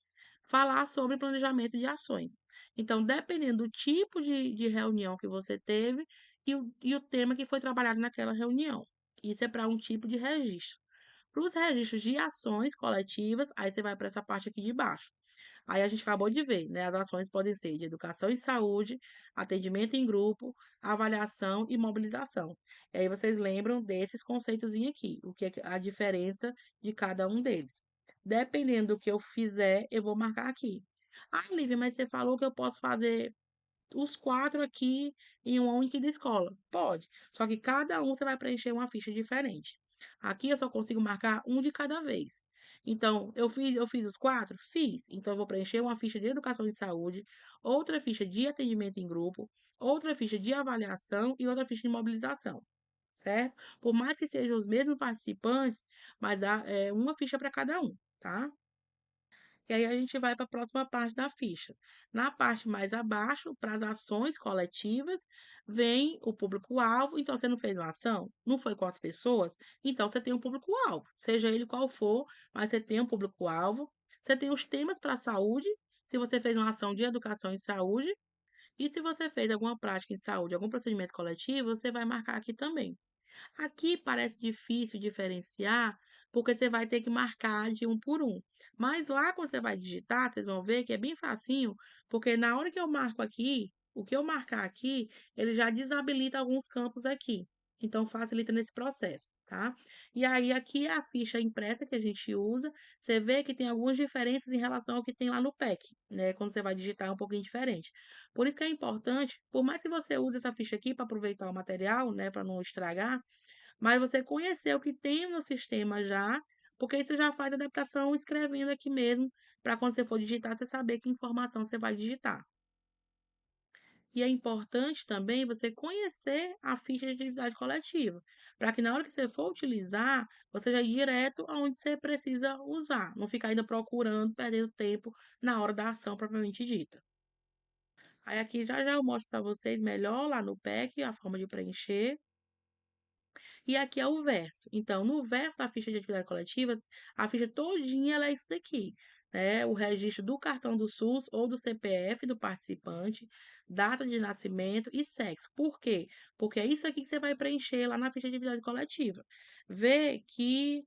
falar sobre planejamento de ações. Então, dependendo do tipo de reunião que você teve e o tema que foi trabalhado naquela reunião. Isso é para um tipo de registro. Para os registros de ações coletivas, aí você vai para essa parte aqui de baixo. Aí a gente acabou de ver, né? As ações podem ser de educação e saúde, atendimento em grupo, avaliação e mobilização. E aí vocês lembram desses conceitos aqui, o que é a diferença de cada um deles. Dependendo do que eu fizer, eu vou marcar aqui. Ah, Lívia, mas você falou que eu posso fazer os quatro aqui em uma única escola. Pode. Só que cada um você vai preencher uma ficha diferente. Aqui eu só consigo marcar um de cada vez. Então, eu fiz os quatro? Fiz. Então, eu vou preencher uma ficha de educação e saúde, outra ficha de atendimento em grupo, outra ficha de avaliação e outra ficha de mobilização. Certo? Por mais que sejam os mesmos participantes, mas dá uma ficha para cada um, tá? E aí a gente vai para a próxima parte da ficha. Na parte mais abaixo, para as ações coletivas, vem o público-alvo. Então, você não fez uma ação? Não foi com as pessoas? Então, você tem um público-alvo, seja ele qual for, mas você tem um público-alvo. Você tem os temas para a saúde, se você fez uma ação de educação em saúde. E se você fez alguma prática em saúde, algum procedimento coletivo, você vai marcar aqui também. Aqui parece difícil diferenciar, porque você vai ter que marcar de um por um. Mas lá quando você vai digitar, vocês vão ver que é bem facinho, porque na hora que eu marco aqui, o que eu marcar aqui, ele já desabilita alguns campos aqui. Então facilita nesse processo, tá? E aí aqui é a ficha impressa que a gente usa. Você vê que tem algumas diferenças em relação ao que tem lá no PEC, né? Quando você vai digitar é um pouquinho diferente. Por isso que é importante, por mais que você use essa ficha aqui para aproveitar o material, né, para não estragar, mas você conhecer o que tem no sistema já, porque aí você já faz a adaptação escrevendo aqui mesmo, para quando você for digitar, você saber que informação você vai digitar. E é importante também você conhecer a ficha de atividade coletiva, para que na hora que você for utilizar, você já ir direto aonde você precisa usar, não ficar ainda procurando, perdendo tempo na hora da ação propriamente dita. Aí aqui já já eu mostro para vocês melhor lá no PEC a forma de preencher. E aqui é o verso. Então, no verso da ficha de atividade coletiva, a ficha todinha ela é isso daqui, né? O registro do cartão do SUS ou do CPF do participante, data de nascimento e sexo. Por quê? Porque é isso aqui que você vai preencher lá na ficha de atividade coletiva. Vê que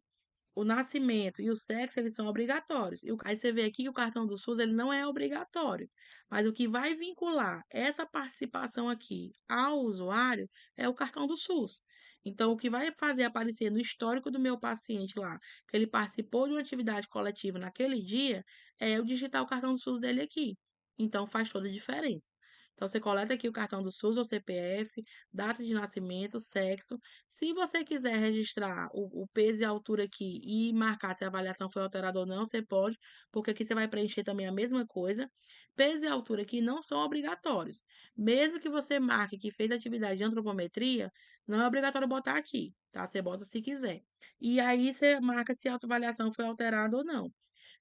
o nascimento e o sexo, eles são obrigatórios. Aí você vê aqui que o cartão do SUS, ele não é obrigatório, mas o que vai vincular essa participação aqui ao usuário é o cartão do SUS. Então, o que vai fazer aparecer no histórico do meu paciente lá, que ele participou de uma atividade coletiva naquele dia, é eu digitar o cartão do SUS dele aqui. Então, faz toda a diferença. Então, você coleta aqui o cartão do SUS ou CPF, data de nascimento, sexo. Se você quiser registrar o peso e a altura aqui e marcar se a avaliação foi alterada ou não, você pode, porque aqui você vai preencher também a mesma coisa. Peso e altura aqui não são obrigatórios. Mesmo que você marque que fez atividade de antropometria, não é obrigatório botar aqui, tá? Você bota se quiser. E aí você marca se a avaliação foi alterada ou não.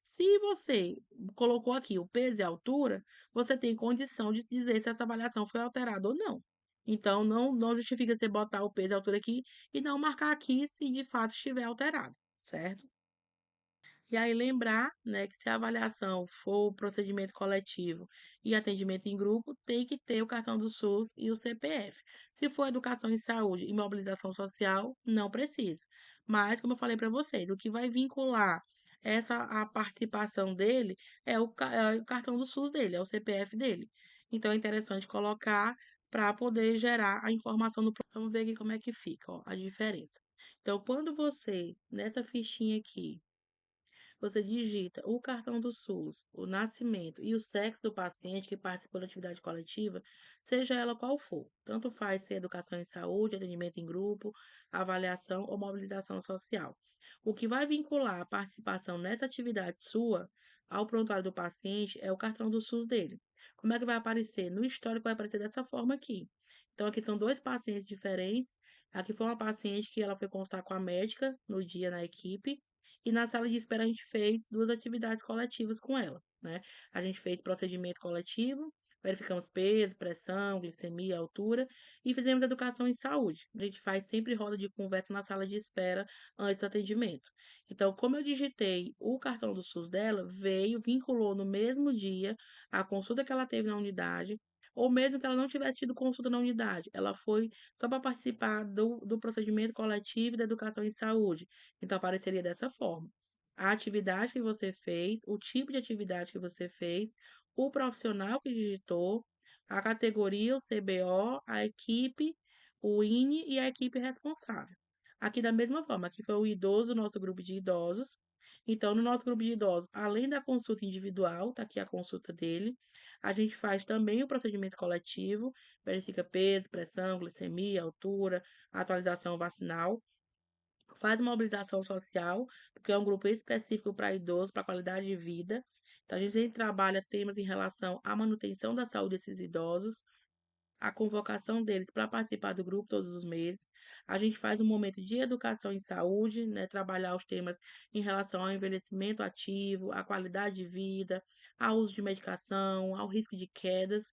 Se você colocou aqui o peso e a altura, você tem condição de dizer se essa avaliação foi alterada ou não. Então, não justifica você botar o peso e a altura aqui e não marcar aqui se de fato estiver alterado, certo? E aí lembrar, né, que se a avaliação for procedimento coletivo e atendimento em grupo, tem que ter o cartão do SUS e o CPF. Se for educação em saúde e mobilização social, não precisa. Mas, como eu falei para vocês, o que vai vincular a participação dele é o cartão do SUS dele, é o CPF dele. Então é interessante colocar para poder gerar a informação no. Vamos ver aqui como é que fica, ó, a diferença. Então, quando você, nessa fichinha aqui, você digita o cartão do SUS, o nascimento e o sexo do paciente que participou da atividade coletiva, seja ela qual for. Tanto faz se é educação em saúde, atendimento em grupo, avaliação ou mobilização social. O que vai vincular a participação nessa atividade sua ao prontuário do paciente é o cartão do SUS dele. Como é que vai aparecer? No histórico vai aparecer dessa forma aqui. Então, aqui são dois pacientes diferentes. Aqui foi uma paciente que ela foi constar com a médica no dia na equipe, e na sala de espera a gente fez 2 atividades coletivas com ela, né. A gente fez procedimento coletivo, verificamos peso, pressão, glicemia, altura e fizemos educação em saúde. A gente faz sempre roda de conversa na sala de espera antes do atendimento. Então, como eu digitei o cartão do SUS dela, veio, vinculou no mesmo dia a consulta que ela teve na unidade, ou mesmo que ela não tivesse tido consulta na unidade, ela foi só para participar do procedimento coletivo e da educação em saúde. Então, apareceria dessa forma. A atividade que você fez, o tipo de atividade que você fez, o profissional que digitou, a categoria, o CBO, a equipe, o INE e a equipe responsável. Aqui da mesma forma, aqui foi o idoso, nosso grupo de idosos. Então, no nosso grupo de idosos, além da consulta individual, tá aqui a consulta dele, a gente faz também o procedimento coletivo, verifica peso, pressão, glicemia, altura, atualização vacinal, faz mobilização social, porque é um grupo específico para idosos, para qualidade de vida. Então, a gente sempre trabalha temas em relação à manutenção da saúde desses idosos, a convocação deles para participar do grupo todos os meses. A gente faz um momento de educação em saúde, né, trabalhar os temas em relação ao envelhecimento ativo, à qualidade de vida, ao uso de medicação, ao risco de quedas.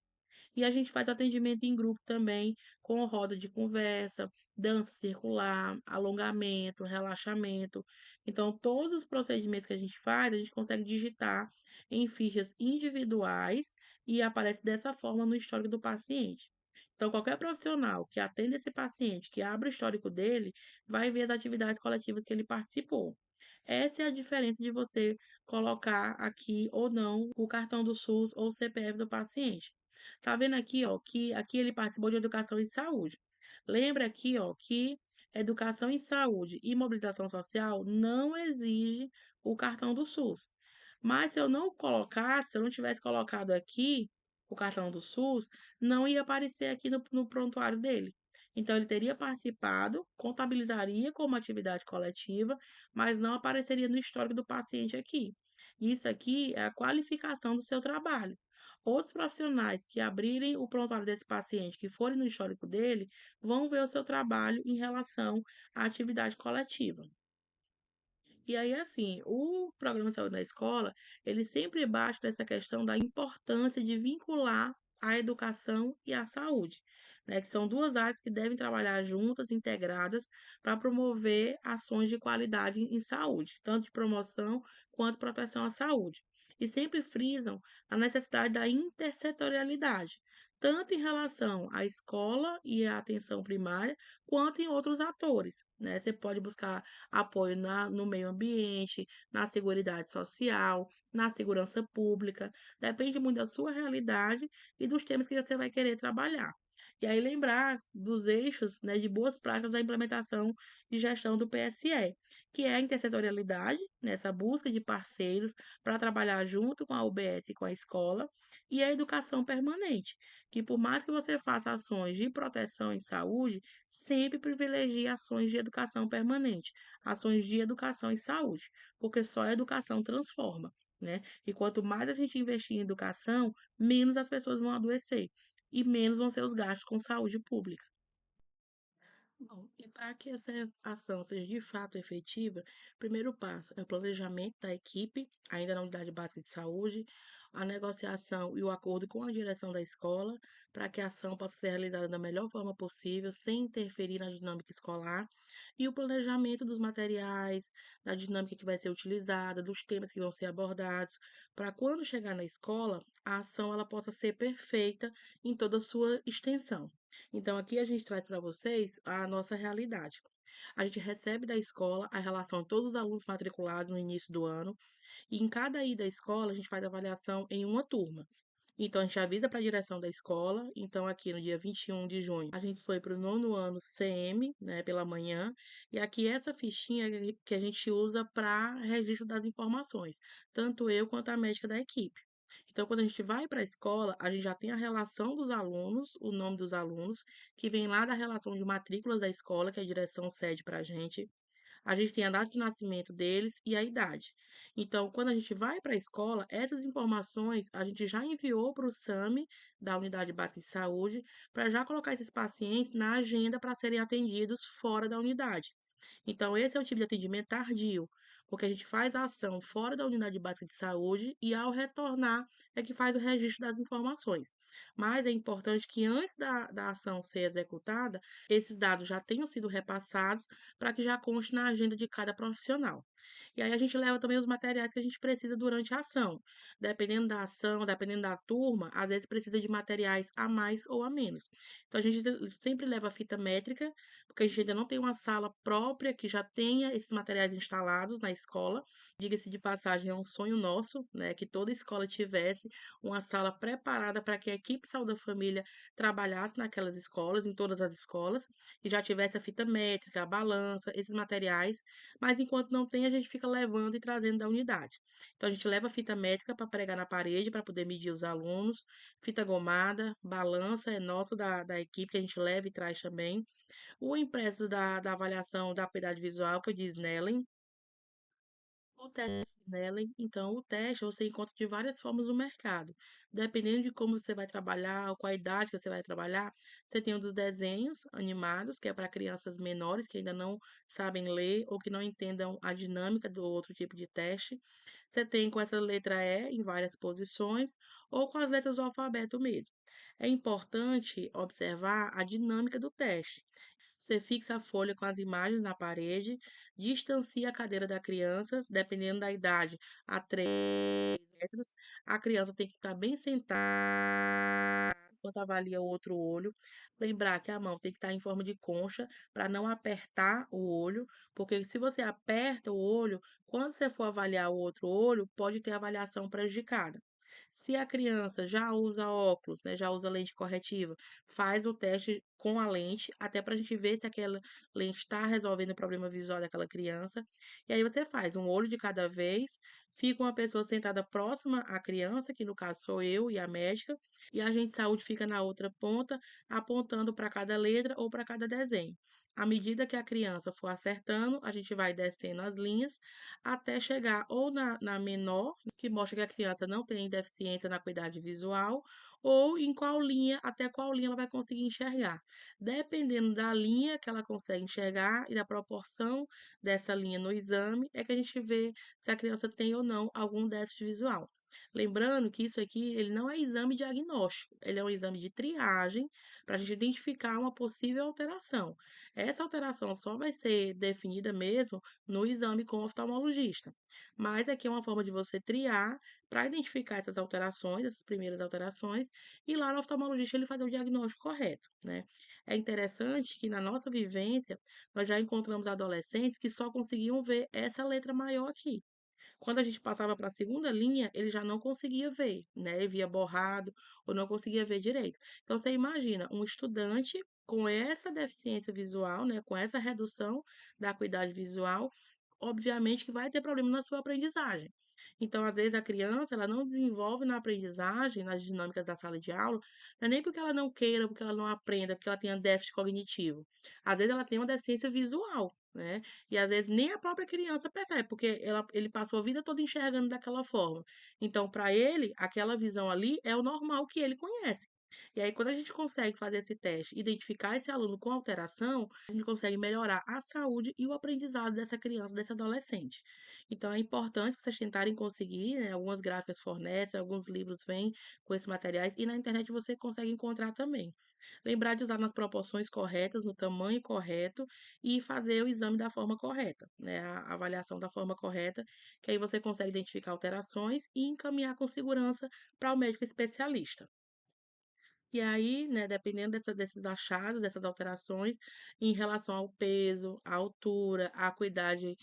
E a gente faz atendimento em grupo também, com roda de conversa, dança circular, alongamento, relaxamento. Então, todos os procedimentos que a gente faz, a gente consegue digitar em fichas individuais e aparece dessa forma no histórico do paciente. Então, qualquer profissional que atenda esse paciente, que abra o histórico dele, vai ver as atividades coletivas que ele participou. Essa é a diferença de você colocar aqui ou não o cartão do SUS ou o CPF do paciente. Tá vendo aqui, ó, que aqui ele participou de educação em saúde. Lembra aqui, ó, que educação em saúde e mobilização social não exige o cartão do SUS. Mas se eu não colocasse, se eu não tivesse colocado aqui o cartão do SUS, não ia aparecer aqui no prontuário dele. Então, ele teria participado, contabilizaria como atividade coletiva, mas não apareceria no histórico do paciente aqui. Isso aqui é a qualificação do seu trabalho. Outros profissionais que abrirem o prontuário desse paciente, que forem no histórico dele, vão ver o seu trabalho em relação à atividade coletiva. E aí, assim, o programa Saúde na Escola, ele sempre bate nessa questão da importância de vincular a educação e a saúde, né? Que são duas áreas que devem trabalhar juntas, integradas, para promover ações de qualidade em saúde, tanto de promoção quanto proteção à saúde. E sempre frisam a necessidade da intersetorialidade, tanto em relação à escola e à atenção primária, quanto em outros atores, né? Você pode buscar apoio no meio ambiente, na seguridade social, na segurança pública. Depende muito da sua realidade e dos temas que você vai querer trabalhar. E aí lembrar dos eixos, né, de boas práticas da implementação de gestão do PSE, que é a intersetorialidade, nessa busca de parceiros para trabalhar junto com a UBS e com a escola, e a educação permanente, que por mais que você faça ações de proteção em saúde, sempre privilegie ações de educação permanente, ações de educação e saúde, porque só a educação transforma, né? E quanto mais a gente investir em educação, menos as pessoas vão adoecer e menos vão ser os gastos com saúde pública. Bom, e para que essa ação seja de fato efetiva, o primeiro passo é o planejamento da equipe, ainda na unidade básica de saúde, a negociação e o acordo com a direção da escola, para que a ação possa ser realizada da melhor forma possível, sem interferir na dinâmica escolar, e o planejamento dos materiais, da dinâmica que vai ser utilizada, dos temas que vão ser abordados, para quando chegar na escola, a ação ela possa ser perfeita em toda a sua extensão. Então, aqui a gente traz para vocês a nossa realidade. A gente recebe da escola a relação de todos os alunos matriculados no início do ano, e em cada ida à escola, a gente faz avaliação em uma turma. Então, a gente avisa para a direção da escola. Então, aqui no dia 21 de junho, a gente foi para o nono ano CM, né, pela manhã. E aqui essa fichinha que a gente usa para registro das informações, tanto eu quanto a médica da equipe. Então, quando a gente vai para a escola, a gente já tem a relação dos alunos, o nome dos alunos, que vem lá da relação de matrículas da escola, que a direção cede para a gente. A gente tem a data de nascimento deles e a idade. Então, quando a gente vai para a escola, essas informações a gente já enviou para o SAMI, da Unidade Básica de Saúde, para já colocar esses pacientes na agenda para serem atendidos fora da unidade. Então, esse é o tipo de atendimento tardio, porque a gente faz a ação fora da unidade básica de saúde e, ao retornar, é que faz o registro das informações. Mas é importante que, antes da ação ser executada, esses dados já tenham sido repassados para que já conste na agenda de cada profissional. E aí a gente leva também os materiais que a gente precisa durante a ação. Dependendo da ação, dependendo da turma, às vezes precisa de materiais a mais ou a menos. Então a gente sempre leva a fita métrica, porque a gente ainda não tem uma sala própria que já tenha esses materiais instalados na escola. Diga-se de passagem, é um sonho nosso, né, que toda escola tivesse uma sala preparada para que a equipe Saúde da Família trabalhasse naquelas escolas, em todas as escolas, e já tivesse a fita métrica, a balança, esses materiais, mas enquanto não tem, a gente fica levando e trazendo da unidade. Então a gente leva a fita métrica para pregar na parede, para poder medir os alunos, fita gomada, balança é nossa da equipe que a gente leva e traz também. O impresso da avaliação da acuidade visual, que eu disse Snellen, o teste Snellen, então, o teste você encontra de várias formas no mercado. Dependendo de como você vai trabalhar, ou qual a idade que você vai trabalhar, você tem um dos desenhos animados, que é para crianças menores que ainda não sabem ler ou que não entendam a dinâmica do outro tipo de teste. Você tem com essa letra E em várias posições, ou com as letras do alfabeto mesmo. É importante observar a dinâmica do teste. Você fixa a folha com as imagens na parede, distancia a cadeira da criança, dependendo da idade, a 3 metros. A criança tem que estar bem sentada enquanto avalia o outro olho. Lembrar que a mão tem que estar em forma de concha para não apertar o olho, porque se você aperta o olho, quando você for avaliar o outro olho, pode ter avaliação prejudicada. Se a criança já usa óculos, né, já usa lente corretiva, faz o teste com a lente, até para a gente ver se aquela lente está resolvendo o problema visual daquela criança. E aí você faz um olho de cada vez, fica uma pessoa sentada próxima à criança, que no caso sou eu e a médica, e a agente de saúde fica na outra ponta, apontando para cada letra ou para cada desenho. À medida que a criança for acertando, a gente vai descendo as linhas até chegar ou na menor, que mostra que a criança não tem deficiência na acuidade visual, ou em qual linha, até qual linha ela vai conseguir enxergar. Dependendo da linha que ela consegue enxergar e da proporção dessa linha no exame, é que a gente vê se a criança tem ou não algum déficit visual. Lembrando que isso aqui, ele não é exame diagnóstico, ele é um exame de triagem para a gente identificar uma possível alteração. Essa alteração só vai ser definida mesmo no exame com o oftalmologista. Mas aqui é uma forma de você triar para identificar essas alterações, essas primeiras alterações, e lá no oftalmologista ele fazer o diagnóstico correto, né? É interessante que na nossa vivência nós já encontramos adolescentes que só conseguiam ver essa letra maior aqui. Quando a gente passava para a segunda linha, ele já não conseguia ver, né? Ele via borrado ou não conseguia ver direito. Então, você imagina um estudante com essa deficiência visual, né? Com essa redução da acuidade visual, obviamente que vai ter problema na sua aprendizagem. Então, às vezes, a criança ela não desenvolve na aprendizagem, nas dinâmicas da sala de aula, não é nem porque ela não queira, porque ela não aprenda, porque ela tenha déficit cognitivo. Às vezes, ela tem uma deficiência visual, né? E às vezes nem a própria criança percebe, porque ele passou a vida toda enxergando daquela forma. Então, para ele, aquela visão ali é o normal que ele conhece. E aí, quando a gente consegue fazer esse teste, identificar esse aluno com alteração, a gente consegue melhorar a saúde e o aprendizado dessa criança, desse adolescente. Então, é importante vocês tentarem conseguir, né? Algumas gráficas fornecem, alguns livros vêm com esses materiais, e na internet você consegue encontrar também. Lembrar de usar nas proporções corretas, no tamanho correto, e fazer o exame da forma correta, né? A avaliação da forma correta, que aí você consegue identificar alterações e encaminhar com segurança para o médico especialista. E aí, né, dependendo desses achados, dessas alterações, em relação ao peso, à altura, à acuidade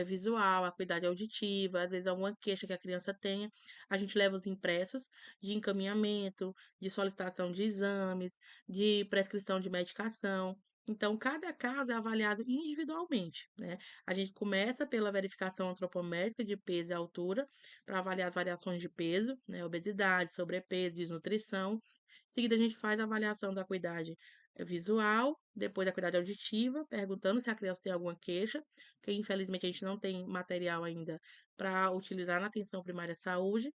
visual, à acuidade auditiva, às vezes alguma queixa que a criança tenha, a gente leva os impressos de encaminhamento, de solicitação de exames, de prescrição de medicação. Então, cada caso é avaliado individualmente, né? A gente começa pela verificação antropométrica de peso e altura, para avaliar as variações de peso, né? Obesidade, sobrepeso, desnutrição. Em seguida, a gente faz a avaliação da acuidade visual, depois da acuidade auditiva, perguntando se a criança tem alguma queixa, porque infelizmente a gente não tem material ainda para utilizar na atenção primária à saúde.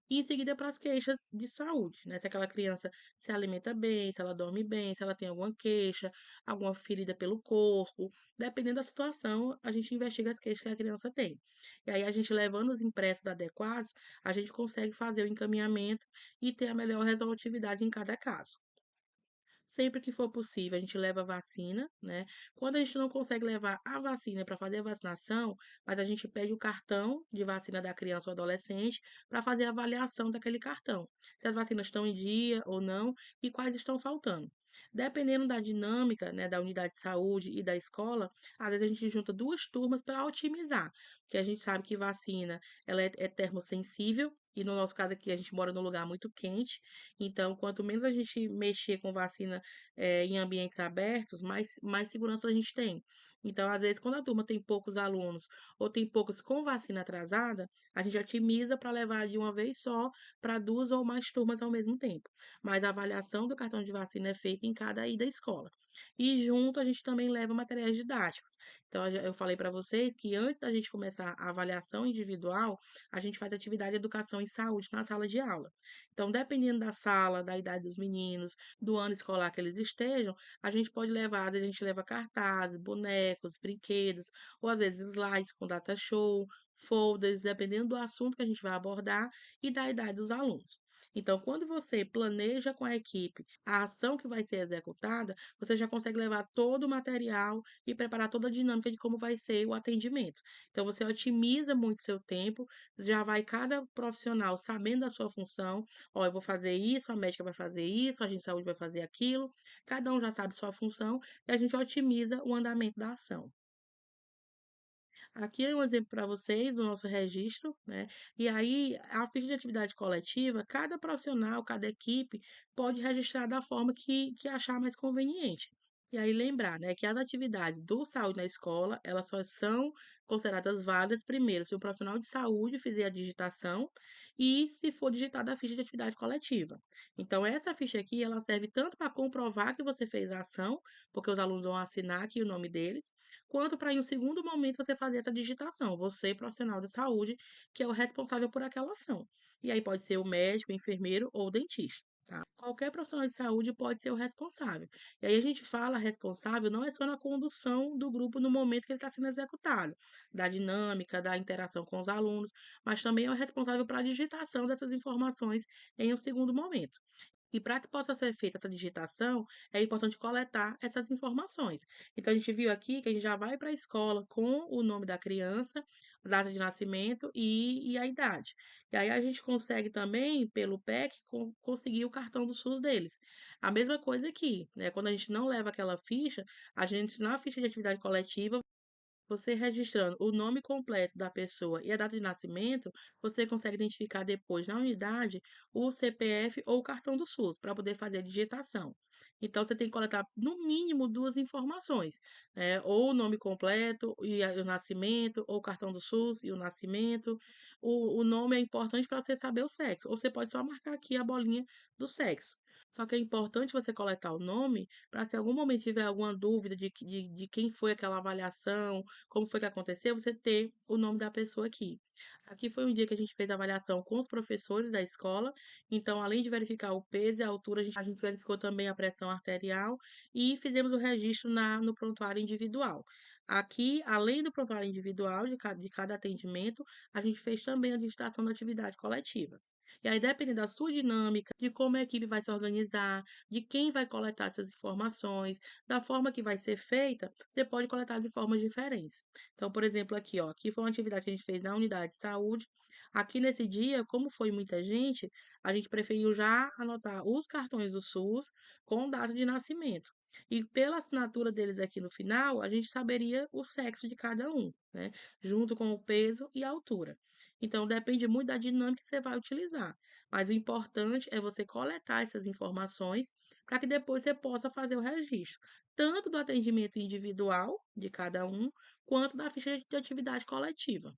E em seguida para as queixas de saúde, né? Se aquela criança se alimenta bem, se ela dorme bem, se ela tem alguma queixa, alguma ferida pelo corpo, dependendo da situação, a gente investiga as queixas que a criança tem. E aí a gente levando os impressos adequados, a gente consegue fazer o encaminhamento e ter a melhor resolutividade em cada caso. Sempre que for possível, a gente leva a vacina, né? Quando a gente não consegue levar a vacina para fazer a vacinação, mas a gente pede o cartão de vacina da criança ou adolescente para fazer a avaliação daquele cartão. Se as vacinas estão em dia ou não e quais estão faltando. Dependendo da dinâmica, né, da unidade de saúde e da escola, às vezes a gente junta duas turmas para otimizar, porque a gente sabe que vacina ela é termossensível e no nosso caso aqui a gente mora num lugar muito quente, então quanto menos a gente mexer com vacina em ambientes abertos, mais segurança a gente tem. Então, às vezes, quando a turma tem poucos alunos ou tem poucos com vacina atrasada, a gente otimiza para levar de uma vez só para duas ou mais turmas ao mesmo tempo. Mas a avaliação do cartão de vacina é feita em cada ida à escola. E junto a gente também leva materiais didáticos. Então, eu falei para vocês que antes da gente começar a avaliação individual, a gente faz atividade de educação em saúde na sala de aula. Então, dependendo da sala, da idade dos meninos, do ano escolar que eles estejam, a gente pode levar, às vezes a gente leva cartazes, bonecos, brinquedos, ou às vezes slides com data show, folders, dependendo do assunto que a gente vai abordar e da idade dos alunos. Então, quando você planeja com a equipe a ação que vai ser executada, você já consegue levar todo o material e preparar toda a dinâmica de como vai ser o atendimento. Então, você otimiza muito seu tempo, já vai cada profissional sabendo da sua função. Ó, eu vou fazer isso, a médica vai fazer isso, a gente de saúde vai fazer aquilo. Cada um já sabe sua função e a gente otimiza o andamento da ação. Aqui é um exemplo para vocês do nosso registro, né? E aí, a ficha de atividade coletiva, cada profissional, cada equipe pode registrar da forma que achar mais conveniente. E aí, lembrar, né, que as atividades do saúde na escola, elas só são consideradas válidas, primeiro, se o profissional de saúde fizer a digitação e se for digitada a ficha de atividade coletiva. Então, essa ficha aqui, ela serve tanto para comprovar que você fez a ação, porque os alunos vão assinar aqui o nome deles, quanto para em um segundo momento você fazer essa digitação, você, profissional de saúde, que é o responsável por aquela ação. E aí pode ser o médico, o enfermeiro ou o dentista. Tá? Qualquer profissional de saúde pode ser o responsável. E aí a gente fala responsável não é só na condução do grupo no momento que ele está sendo executado, da dinâmica, da interação com os alunos, mas também é o responsável para a digitação dessas informações em um segundo momento. E para que possa ser feita essa digitação, é importante coletar essas informações. Então, a gente viu aqui que a gente já vai para a escola com o nome da criança, data de nascimento e a idade. E aí a gente consegue também, pelo PEC, conseguir o cartão do SUS deles. A mesma coisa aqui, né? Quando a gente não leva aquela ficha, a gente, na ficha de atividade coletiva, você registrando o nome completo da pessoa e a data de nascimento, você consegue identificar depois na unidade o CPF ou o cartão do SUS para poder fazer a digitação. Então, você tem que coletar no mínimo duas informações, né? Ou o nome completo e o nascimento, ou o cartão do SUS e o nascimento. O nome é importante para você saber o sexo, ou você pode só marcar aqui a bolinha do sexo. Só que é importante você coletar o nome para, se em algum momento tiver alguma dúvida de quem foi aquela avaliação, como foi que aconteceu, você ter o nome da pessoa aqui. Aqui foi um dia que a gente fez a avaliação com os professores da escola, então, além de verificar o peso e a altura, a gente verificou também a pressão arterial e fizemos o registro no prontuário individual. Aqui, além do prontuário individual de cada atendimento, a gente fez também a digitação da atividade coletiva. E aí, dependendo da sua dinâmica, de como a equipe vai se organizar, de quem vai coletar essas informações, da forma que vai ser feita, você pode coletar de formas diferentes. Então, por exemplo, aqui, ó, aqui foi uma atividade que a gente fez na unidade de saúde. Aqui nesse dia, como foi muita gente, a gente preferiu já anotar os cartões do SUS com data de nascimento. E pela assinatura deles aqui no final, a gente saberia o sexo de cada um, né? Junto com o peso e a altura. Então, depende muito da dinâmica que você vai utilizar. Mas o importante é você coletar essas informações para que depois você possa fazer o registro, tanto do atendimento individual de cada um, quanto da ficha de atividade coletiva.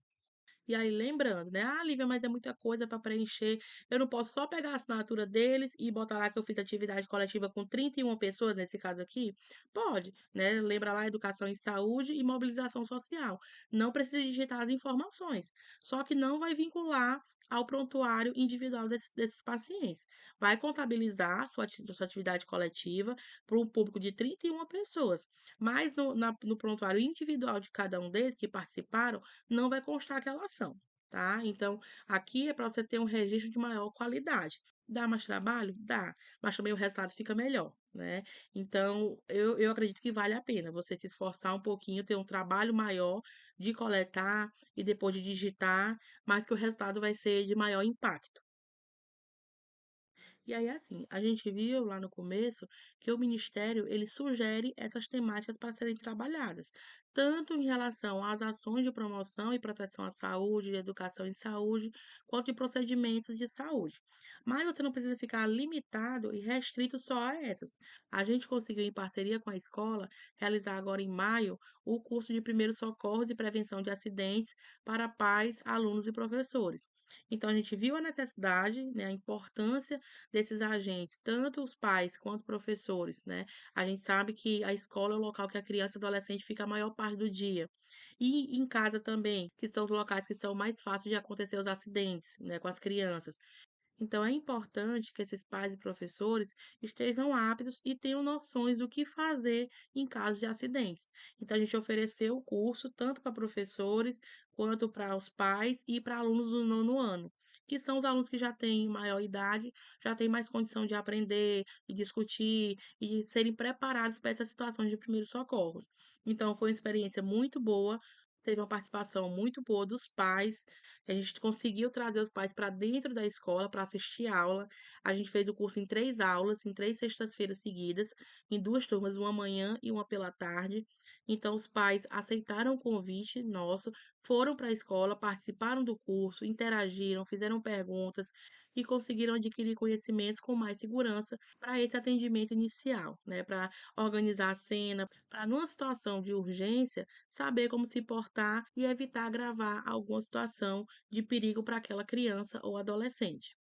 E aí, lembrando, né? Ah, Lívia, mas é muita coisa para preencher. Eu não posso só pegar a assinatura deles e botar lá que eu fiz atividade coletiva com 31 pessoas, nesse caso aqui? Pode, né? Lembra lá educação em saúde e mobilização social. Não precisa digitar as informações, só que não vai vincular ao prontuário individual desses pacientes. Vai contabilizar sua atividade coletiva para um público de 31 pessoas, mas no prontuário individual de cada um deles que participaram, não vai constar aquela ação, tá? Então, aqui é para você ter um registro de maior qualidade. Dá mais trabalho? Dá, mas também o resultado fica melhor, né? Então, eu acredito que vale a pena você se esforçar um pouquinho, ter um trabalho maior de coletar e depois de digitar, mas que o resultado vai ser de maior impacto. E aí, assim, a gente viu lá no começo que o Ministério ele sugere essas temáticas para serem trabalhadas, tanto em relação às ações de promoção e proteção à saúde, de educação em saúde, quanto de procedimentos de saúde. Mas você não precisa ficar limitado e restrito só a essas. A gente conseguiu, em parceria com a escola, realizar agora em maio o curso de primeiros socorros e prevenção de acidentes para pais, alunos e professores. Então, a gente viu a necessidade, né, a importância desses agentes, tanto os pais quanto professores, né? A gente sabe que a escola é o local que a criança e adolescente fica a maior parte do dia. E em casa também, que são os locais que são mais fáceis de acontecer os acidentes, né, com as crianças. Então, é importante que esses pais e professores estejam aptos e tenham noções do que fazer em caso de acidentes. Então, a gente ofereceu o curso tanto para professores quanto para os pais e para alunos do nono ano, que são os alunos que já têm maior idade, já têm mais condição de aprender, de discutir e de serem preparados para essas situações de primeiros socorros. Então, foi uma experiência muito boa. Teve uma participação muito boa dos pais, a gente conseguiu trazer os pais para dentro da escola para assistir aula. A gente fez o curso em 3 aulas, em 3 sextas-feiras seguidas, em 2 turmas, uma manhã e uma pela tarde. Então os pais aceitaram o convite nosso, foram para a escola, participaram do curso, interagiram, fizeram perguntas e conseguiram adquirir conhecimentos com mais segurança para esse atendimento inicial, né, para organizar a cena, para numa situação de urgência saber como se portar e evitar agravar alguma situação de perigo para aquela criança ou adolescente.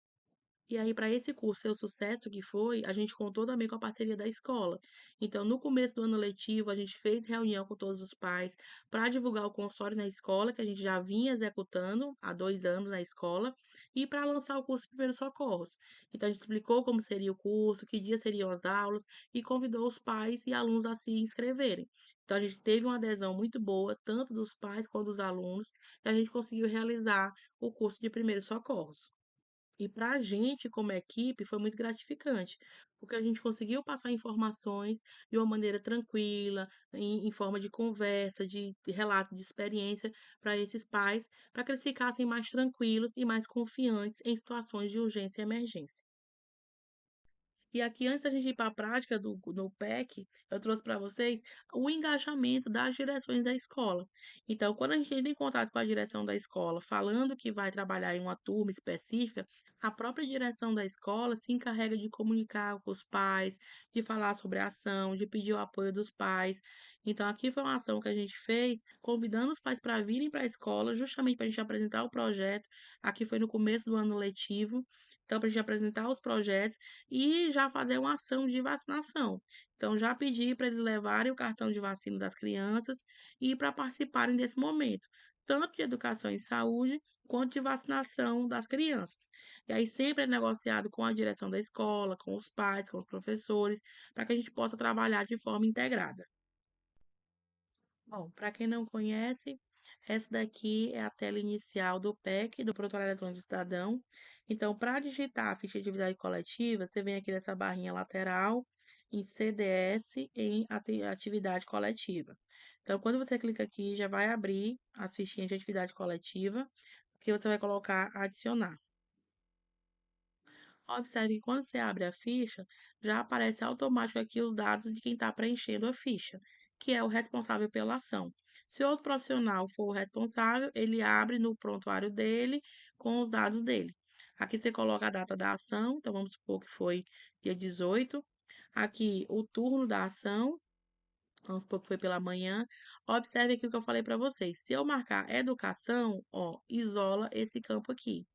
E aí, para esse curso ser o sucesso que foi, a gente contou também com a parceria da escola. Então, no começo do ano letivo, a gente fez reunião com todos os pais para divulgar o consórcio na escola, que a gente já vinha executando há 2 anos na escola, e para lançar o curso de primeiros socorros. Então, a gente explicou como seria o curso, que dia seriam as aulas, e convidou os pais e alunos a se inscreverem. Então, a gente teve uma adesão muito boa, tanto dos pais quanto dos alunos, e a gente conseguiu realizar o curso de primeiros socorros. E para a gente, como equipe, foi muito gratificante, porque a gente conseguiu passar informações de uma maneira tranquila, em forma de conversa, de relato de experiência para esses pais, para que eles ficassem mais tranquilos e mais confiantes em situações de urgência e emergência. E aqui, antes da gente ir para a prática do PEC, eu trouxe para vocês o engajamento das direções da escola. Então, quando a gente entra em contato com a direção da escola, falando que vai trabalhar em uma turma específica, a própria direção da escola se encarrega de comunicar com os pais, de falar sobre a ação, de pedir o apoio dos pais. Então, aqui foi uma ação que a gente fez, convidando os pais para virem para a escola, justamente para a gente apresentar o projeto. Aqui foi no começo do ano letivo. Então, para a gente apresentar os projetos e já fazer uma ação de vacinação. Então, já pedi para eles levarem o cartão de vacina das crianças e para participarem desse momento, tanto de educação e saúde, quanto de vacinação das crianças. E aí sempre é negociado com a direção da escola, com os pais, com os professores, para que a gente possa trabalhar de forma integrada. Bom, para quem não conhece, essa daqui é a tela inicial do PEC, do Prontuário Eletrônico do Cidadão. Então, para digitar a ficha de atividade coletiva, você vem aqui nessa barrinha lateral, em CDS, em atividade coletiva. Então, quando você clica aqui, já vai abrir as fichinhas de atividade coletiva, que você vai colocar adicionar. Observe que quando você abre a ficha, já aparece automático aqui os dados de quem está preenchendo a ficha, que é o responsável pela ação. Se outro profissional for o responsável, ele abre no prontuário dele com os dados dele. Aqui você coloca a data da ação, então vamos supor que foi dia 18. Aqui o turno da ação, vamos supor que foi pela manhã. Observe aqui o que eu falei para vocês. Se eu marcar educação, ó, isola esse campo aqui.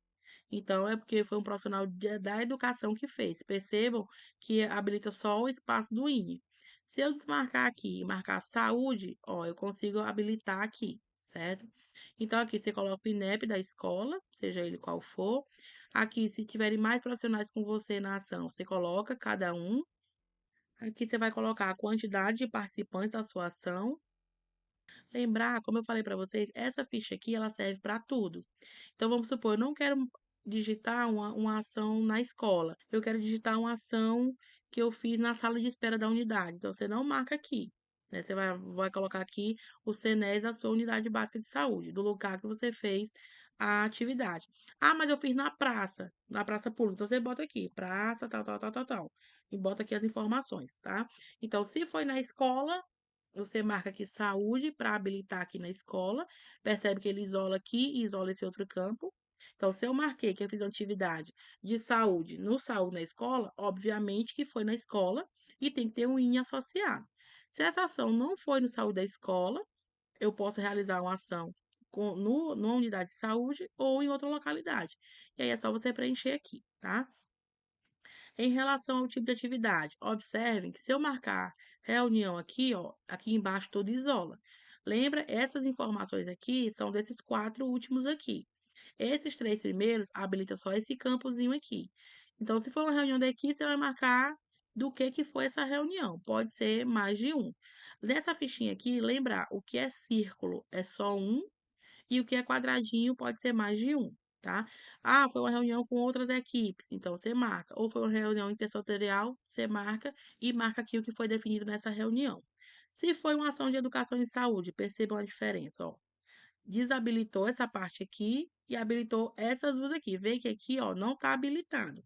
Então, é porque foi um profissional da educação que fez. Percebam que habilita só o espaço do INE. Se eu desmarcar aqui e marcar saúde, ó, eu consigo habilitar aqui, certo? Então, aqui você coloca o INEP da escola, seja ele qual for. Aqui, se tiverem mais profissionais com você na ação, você coloca cada um. Aqui você vai colocar a quantidade de participantes da sua ação. Lembrar, como eu falei para vocês, essa ficha aqui ela serve para tudo. Então, vamos supor, eu não quero digitar uma ação na escola, eu quero digitar uma ação que eu fiz na sala de espera da unidade. Então, você não marca aqui, né? Você vai colocar aqui o CNES da sua unidade básica de saúde, do lugar que você fez a atividade. Ah, mas eu fiz na praça pública. Então, você bota aqui, praça, tal, tal, tal, tal, tal. E bota aqui as informações, tá? Então, se foi na escola, você marca aqui saúde para habilitar aqui na escola. Percebe que ele isola aqui e isola esse outro campo. Então, se eu marquei que eu fiz uma atividade de saúde no saúde na escola, obviamente que foi na escola e tem que ter um INE associado. Se essa ação não foi no saúde da escola, eu posso realizar uma ação numa unidade de saúde ou em outra localidade. E aí é só você preencher aqui, tá? Em relação ao tipo de atividade, observem que se eu marcar reunião aqui, ó, aqui embaixo tudo isola. Lembra, essas informações aqui são desses 4 últimos aqui. Esses 3 primeiros habilita só esse campozinho aqui. Então, se for uma reunião da equipe, você vai marcar do que foi essa reunião. Pode ser mais de um. Nessa fichinha aqui, lembrar, o que é círculo é só um e o que é quadradinho pode ser mais de um, tá? Ah, foi uma reunião com outras equipes, então você marca. Ou foi uma reunião intersetorial, você marca e marca aqui o que foi definido nessa reunião. Se foi uma ação de educação e saúde, percebam a diferença, ó. desabilitou essa parte aqui e habilitou essas duas aqui. Vê que aqui, ó, não está habilitado,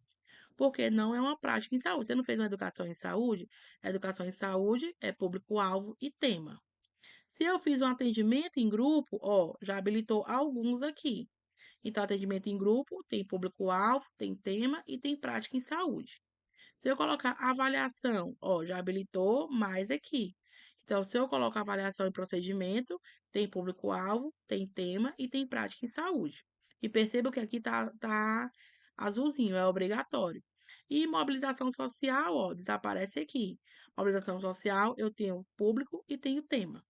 porque não é uma prática em saúde. Você não fez uma educação em saúde? A educação em saúde é público-alvo e tema. Se eu fiz um atendimento em grupo, ó, já habilitou alguns aqui. Então, atendimento em grupo tem público-alvo, tem tema e tem prática em saúde. Se eu colocar avaliação, ó, já habilitou mais aqui. Então, se eu colocar avaliação e procedimento, tem público-alvo, tem tema e tem prática em saúde. E perceba que aqui tá azulzinho, é obrigatório. E mobilização social, ó, desaparece aqui. Mobilização social, eu tenho público e tenho tema.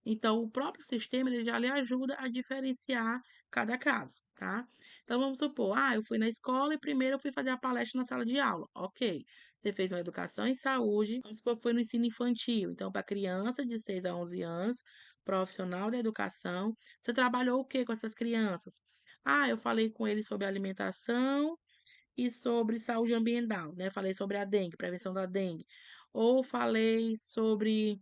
Então, o próprio sistema ele já lhe ajuda a diferenciar cada caso, tá? Então, vamos supor, eu fui na escola e primeiro eu fui fazer a palestra na sala de aula. Ok. Você fez uma educação em saúde, vamos supor que foi no ensino infantil. Então, para criança de 6 a 11 anos, profissional da educação, você trabalhou o que com essas crianças? Eu falei com eles sobre alimentação e sobre saúde ambiental, né? Falei sobre a dengue, prevenção da dengue. Ou falei sobre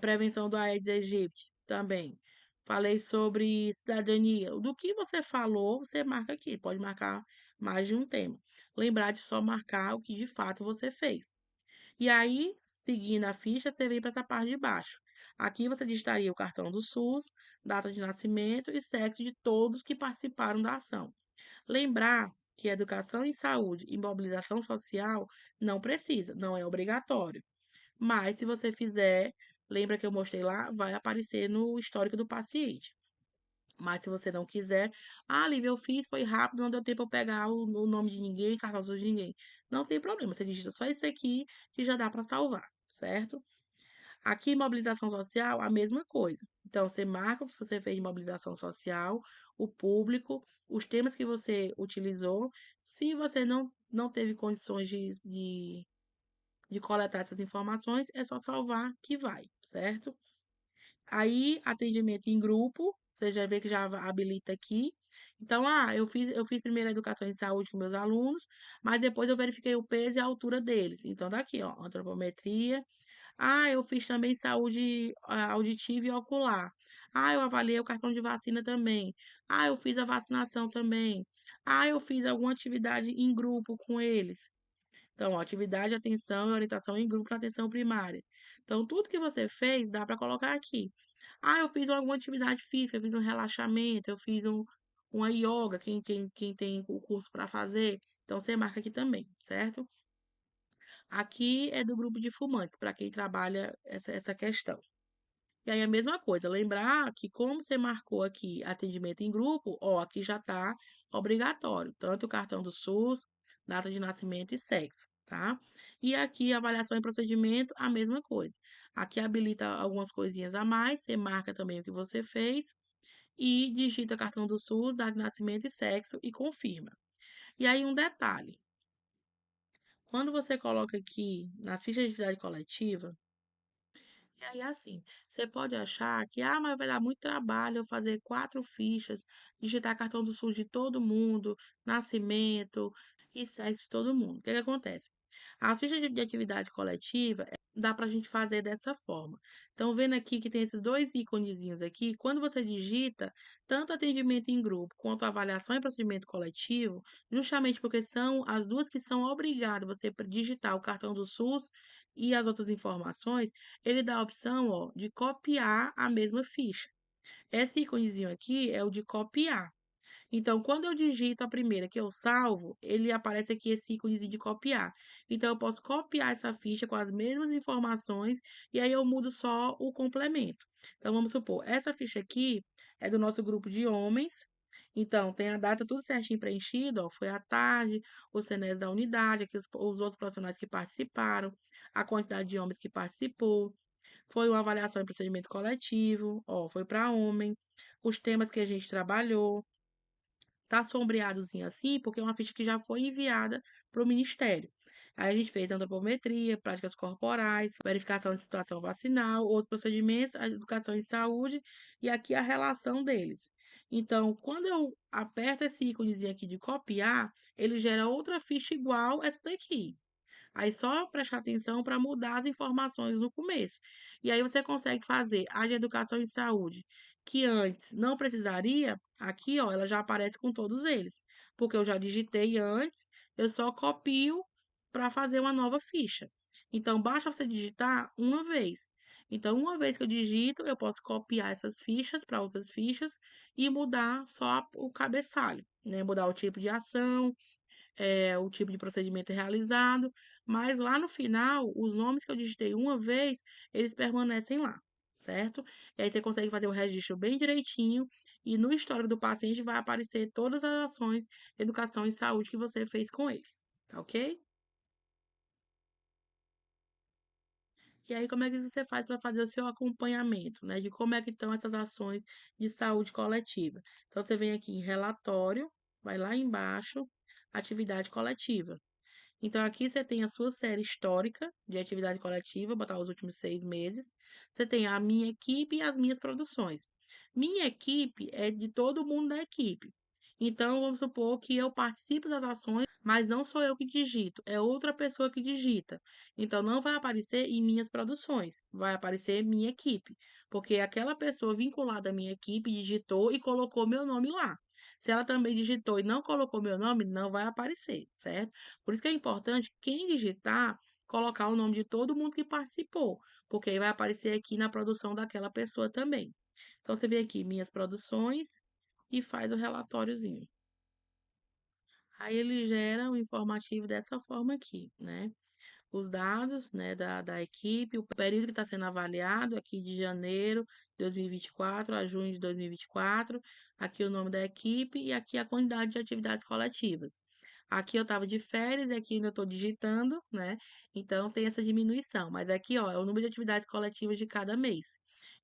prevenção do Aedes aegypti também. Falei sobre cidadania. Do que você falou, você marca aqui. Pode marcar mais de um tema. Lembrar de só marcar o que de fato você fez. E aí, seguindo a ficha, você vem para essa parte de baixo. Aqui você digitaria o cartão do SUS, data de nascimento e sexo de todos que participaram da ação. Lembrar que educação em saúde e mobilização social não precisa, não é obrigatório. Mas se você fizer, lembra que eu mostrei lá, vai aparecer no histórico do paciente. Mas se você não quiser, Lívia, eu fiz, foi rápido, não deu tempo eu pegar o nome de ninguém, cartão azul de ninguém. Não tem problema, você digita só isso aqui que já dá para salvar, certo? Aqui, mobilização social, a mesma coisa. Então, você marca o que você fez de mobilização social, o público, os temas que você utilizou. Se você não teve condições de coletar essas informações, é só salvar que vai, certo? Aí, atendimento em grupo, você já vê que já habilita aqui. Então, eu fiz primeiro a educação em saúde com meus alunos, mas depois eu verifiquei o peso e a altura deles. Então, daqui, ó, antropometria. Eu fiz também saúde auditiva e ocular. Eu avaliei o cartão de vacina também. Eu fiz a vacinação também. Eu fiz alguma atividade em grupo com eles. Então, ó, atividade, atenção e orientação em grupo na atenção primária. Então, tudo que você fez, dá para colocar aqui. Eu fiz alguma atividade física, eu fiz um relaxamento, eu fiz uma yoga, quem tem o curso para fazer. Então, você marca aqui também, certo? Aqui é do grupo de fumantes, para quem trabalha essa questão. E aí a mesma coisa, lembrar que como você marcou aqui atendimento em grupo, ó, aqui já está obrigatório, tanto o cartão do SUS, data de nascimento e sexo, tá? E aqui avaliação e procedimento, a mesma coisa. Aqui habilita algumas coisinhas a mais, você marca também o que você fez e digita cartão do SUS, data de nascimento e sexo e confirma. E aí um detalhe, quando você coloca aqui nas fichas de atividade coletiva, e aí, assim, você pode achar que, mas vai dar muito trabalho eu fazer 4 fichas, digitar cartão do SUS de todo mundo, nascimento e sexo de todo mundo. O que que acontece? As fichas de atividade coletiva, dá para a gente fazer dessa forma. Então, vendo aqui que tem esses dois íconezinhos aqui, quando você digita tanto atendimento em grupo quanto avaliação e procedimento coletivo, justamente porque são as duas que são obrigadas você digitar o cartão do SUS e as outras informações, ele dá a opção, ó, de copiar a mesma ficha. Esse íconezinho aqui é o de copiar. Então, quando eu digito a primeira que eu salvo, ele aparece aqui esse íconezinho de copiar. Então, eu posso copiar essa ficha com as mesmas informações e aí eu mudo só o complemento. Então, vamos supor, essa ficha aqui é do nosso grupo de homens. Então, tem a data tudo certinho preenchido, ó, foi à tarde, o CNES da unidade, aqui os outros profissionais que participaram, a quantidade de homens que participou, foi uma avaliação em procedimento coletivo, ó, foi para homem, os temas que a gente trabalhou, tá sombreadozinho assim, porque é uma ficha que já foi enviada para o Ministério. Aí a gente fez antropometria, práticas corporais, verificação de situação vacinal, outros procedimentos, a educação em saúde e aqui a relação deles. Então, quando eu aperto esse íconezinho aqui de copiar, ele gera outra ficha igual essa daqui. Aí só prestar atenção para mudar as informações no começo. E aí você consegue fazer a de educação em saúde que antes não precisaria, aqui, ó, ela já aparece com todos eles, porque eu já digitei antes, eu só copio para fazer uma nova ficha. Então, basta você digitar uma vez. Então, uma vez que eu digito, eu posso copiar essas fichas para outras fichas e mudar só o cabeçalho, né? Mudar o tipo de ação, o tipo de procedimento realizado, mas lá no final, os nomes que eu digitei uma vez, eles permanecem lá, certo? E aí você consegue fazer o registro bem direitinho e no histórico do paciente vai aparecer todas as ações de educação e saúde que você fez com eles, tá ok? E aí, como é que você faz para fazer o seu acompanhamento, né? De como é que estão essas ações de saúde coletiva? Então, você vem aqui em relatório, vai lá embaixo, atividade coletiva. Então, aqui você tem a sua série histórica de atividade coletiva, botar os últimos 6 meses. Você tem a minha equipe e as minhas produções. Minha equipe é de todo mundo da equipe. Então, vamos supor que eu participo das ações, mas não sou eu que digito, é outra pessoa que digita. Então, não vai aparecer em minhas produções, vai aparecer minha equipe, porque aquela pessoa vinculada à minha equipe digitou e colocou meu nome lá. Se ela também digitou e não colocou meu nome, não vai aparecer, certo? Por isso que é importante quem digitar colocar o nome de todo mundo que participou, porque aí vai aparecer aqui na produção daquela pessoa também. Então você vem aqui minhas produções e faz o relatóriozinho. Aí ele gera o informativo dessa forma aqui, né? Os dados, né, da equipe, o período que está sendo avaliado, aqui de janeiro de 2024 a junho de 2024, aqui o nome da equipe e aqui a quantidade de atividades coletivas. Aqui eu estava de férias e aqui ainda estou digitando, né? Então tem essa diminuição, mas aqui, ó, é o número de atividades coletivas de cada mês.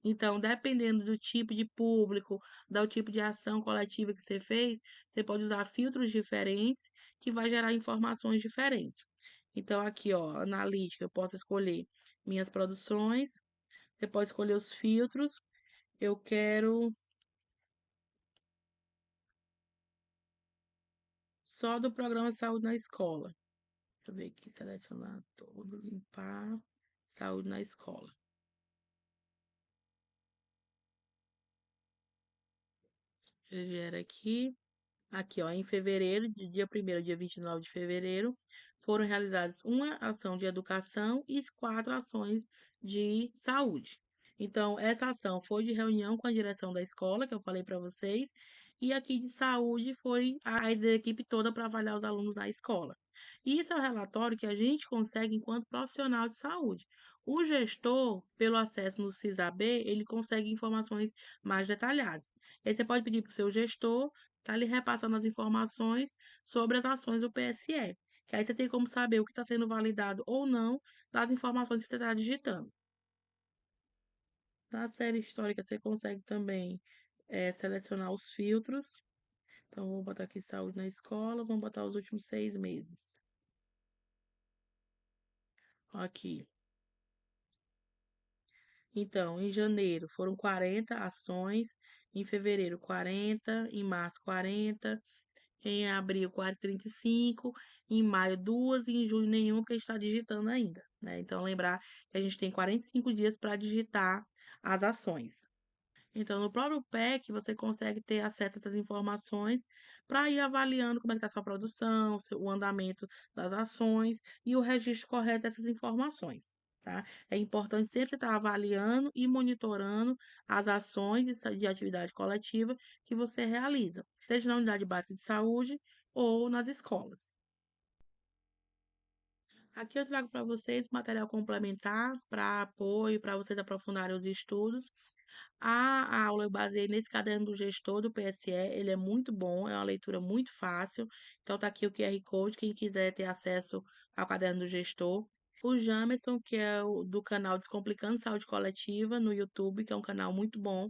Então, dependendo do tipo de público, do tipo de ação coletiva que você fez, você pode usar filtros diferentes que vai gerar informações diferentes. Então, aqui, ó, analítica, eu posso escolher minhas produções, você pode escolher os filtros. Eu quero só do programa de saúde na escola. Deixa eu ver aqui, selecionar todo, limpar, saúde na escola. Ele gera aqui. Aqui, ó, em fevereiro, de dia 1º ao dia 29 de fevereiro, foram realizadas uma ação de educação e 4 ações de saúde. Então, essa ação foi de reunião com a direção da escola, que eu falei para vocês, e aqui de saúde foi a da equipe toda para avaliar os alunos na escola. Isso é o relatório que a gente consegue enquanto profissional de saúde. O gestor, pelo acesso no CISAB, ele consegue informações mais detalhadas. Aí você pode pedir para o seu gestor tá lhe repassando as informações sobre as ações do PSE, que aí você tem como saber o que está sendo validado ou não das informações que você está digitando. Na série histórica, você consegue também selecionar os filtros. Então, vou botar aqui saúde na escola, vamos botar os últimos 6 meses. Aqui. Então, em janeiro foram 40 ações, em fevereiro 40, em março 40, em abril 435, em maio 2 e em junho nenhum, porque a gente está digitando ainda, né? Então, lembrar que a gente tem 45 dias para digitar as ações. Então, no próprio PEC, você consegue ter acesso a essas informações para ir avaliando como é que está a sua produção, o andamento das ações e o registro correto dessas informações. Tá? É importante sempre estar avaliando e monitorando as ações de atividade coletiva que você realiza, seja na unidade básica de saúde ou nas escolas. Aqui eu trago para vocês material complementar para apoio, para vocês aprofundarem os estudos. A aula eu baseei nesse caderno do gestor do PSE, ele é muito bom, é uma leitura muito fácil. Então tá aqui o QR Code, quem quiser ter acesso ao caderno do gestor. O Jamerson, que é o do canal Descomplicando Saúde Coletiva no YouTube, que é um canal muito bom,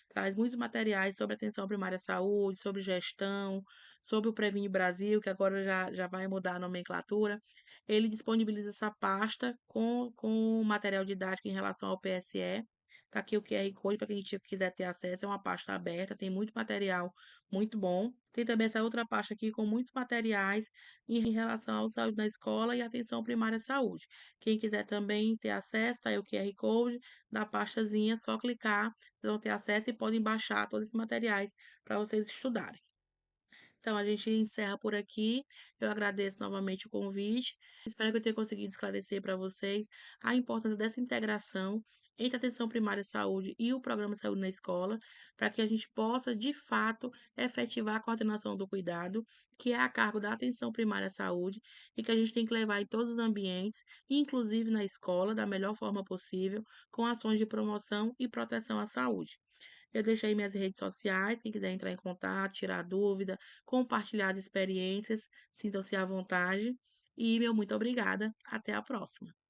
traz muitos materiais sobre atenção primária à saúde, sobre gestão, sobre o Previne Brasil, que agora já vai mudar a nomenclatura. Ele disponibiliza essa pasta com material didático em relação ao PSE. Tá aqui o QR Code para quem quiser ter acesso, é uma pasta aberta, tem muito material muito bom. Tem também essa outra pasta aqui com muitos materiais em relação à saúde na escola e atenção primária à saúde. Quem quiser também ter acesso, tá aí o QR Code da pastazinha, só clicar, vocês vão ter acesso e podem baixar todos esses materiais para vocês estudarem. Então, a gente encerra por aqui. Eu agradeço novamente o convite. Espero que eu tenha conseguido esclarecer para vocês a importância dessa integração entre a atenção primária à saúde e o programa de saúde na escola, para que a gente possa, de fato, efetivar a coordenação do cuidado, que é a cargo da atenção primária à saúde, e que a gente tem que levar em todos os ambientes, inclusive na escola, da melhor forma possível, com ações de promoção e proteção à saúde. Eu deixei minhas redes sociais, quem quiser entrar em contato, tirar dúvida, compartilhar as experiências, sintam-se à vontade. E meu muito obrigada. Até a próxima.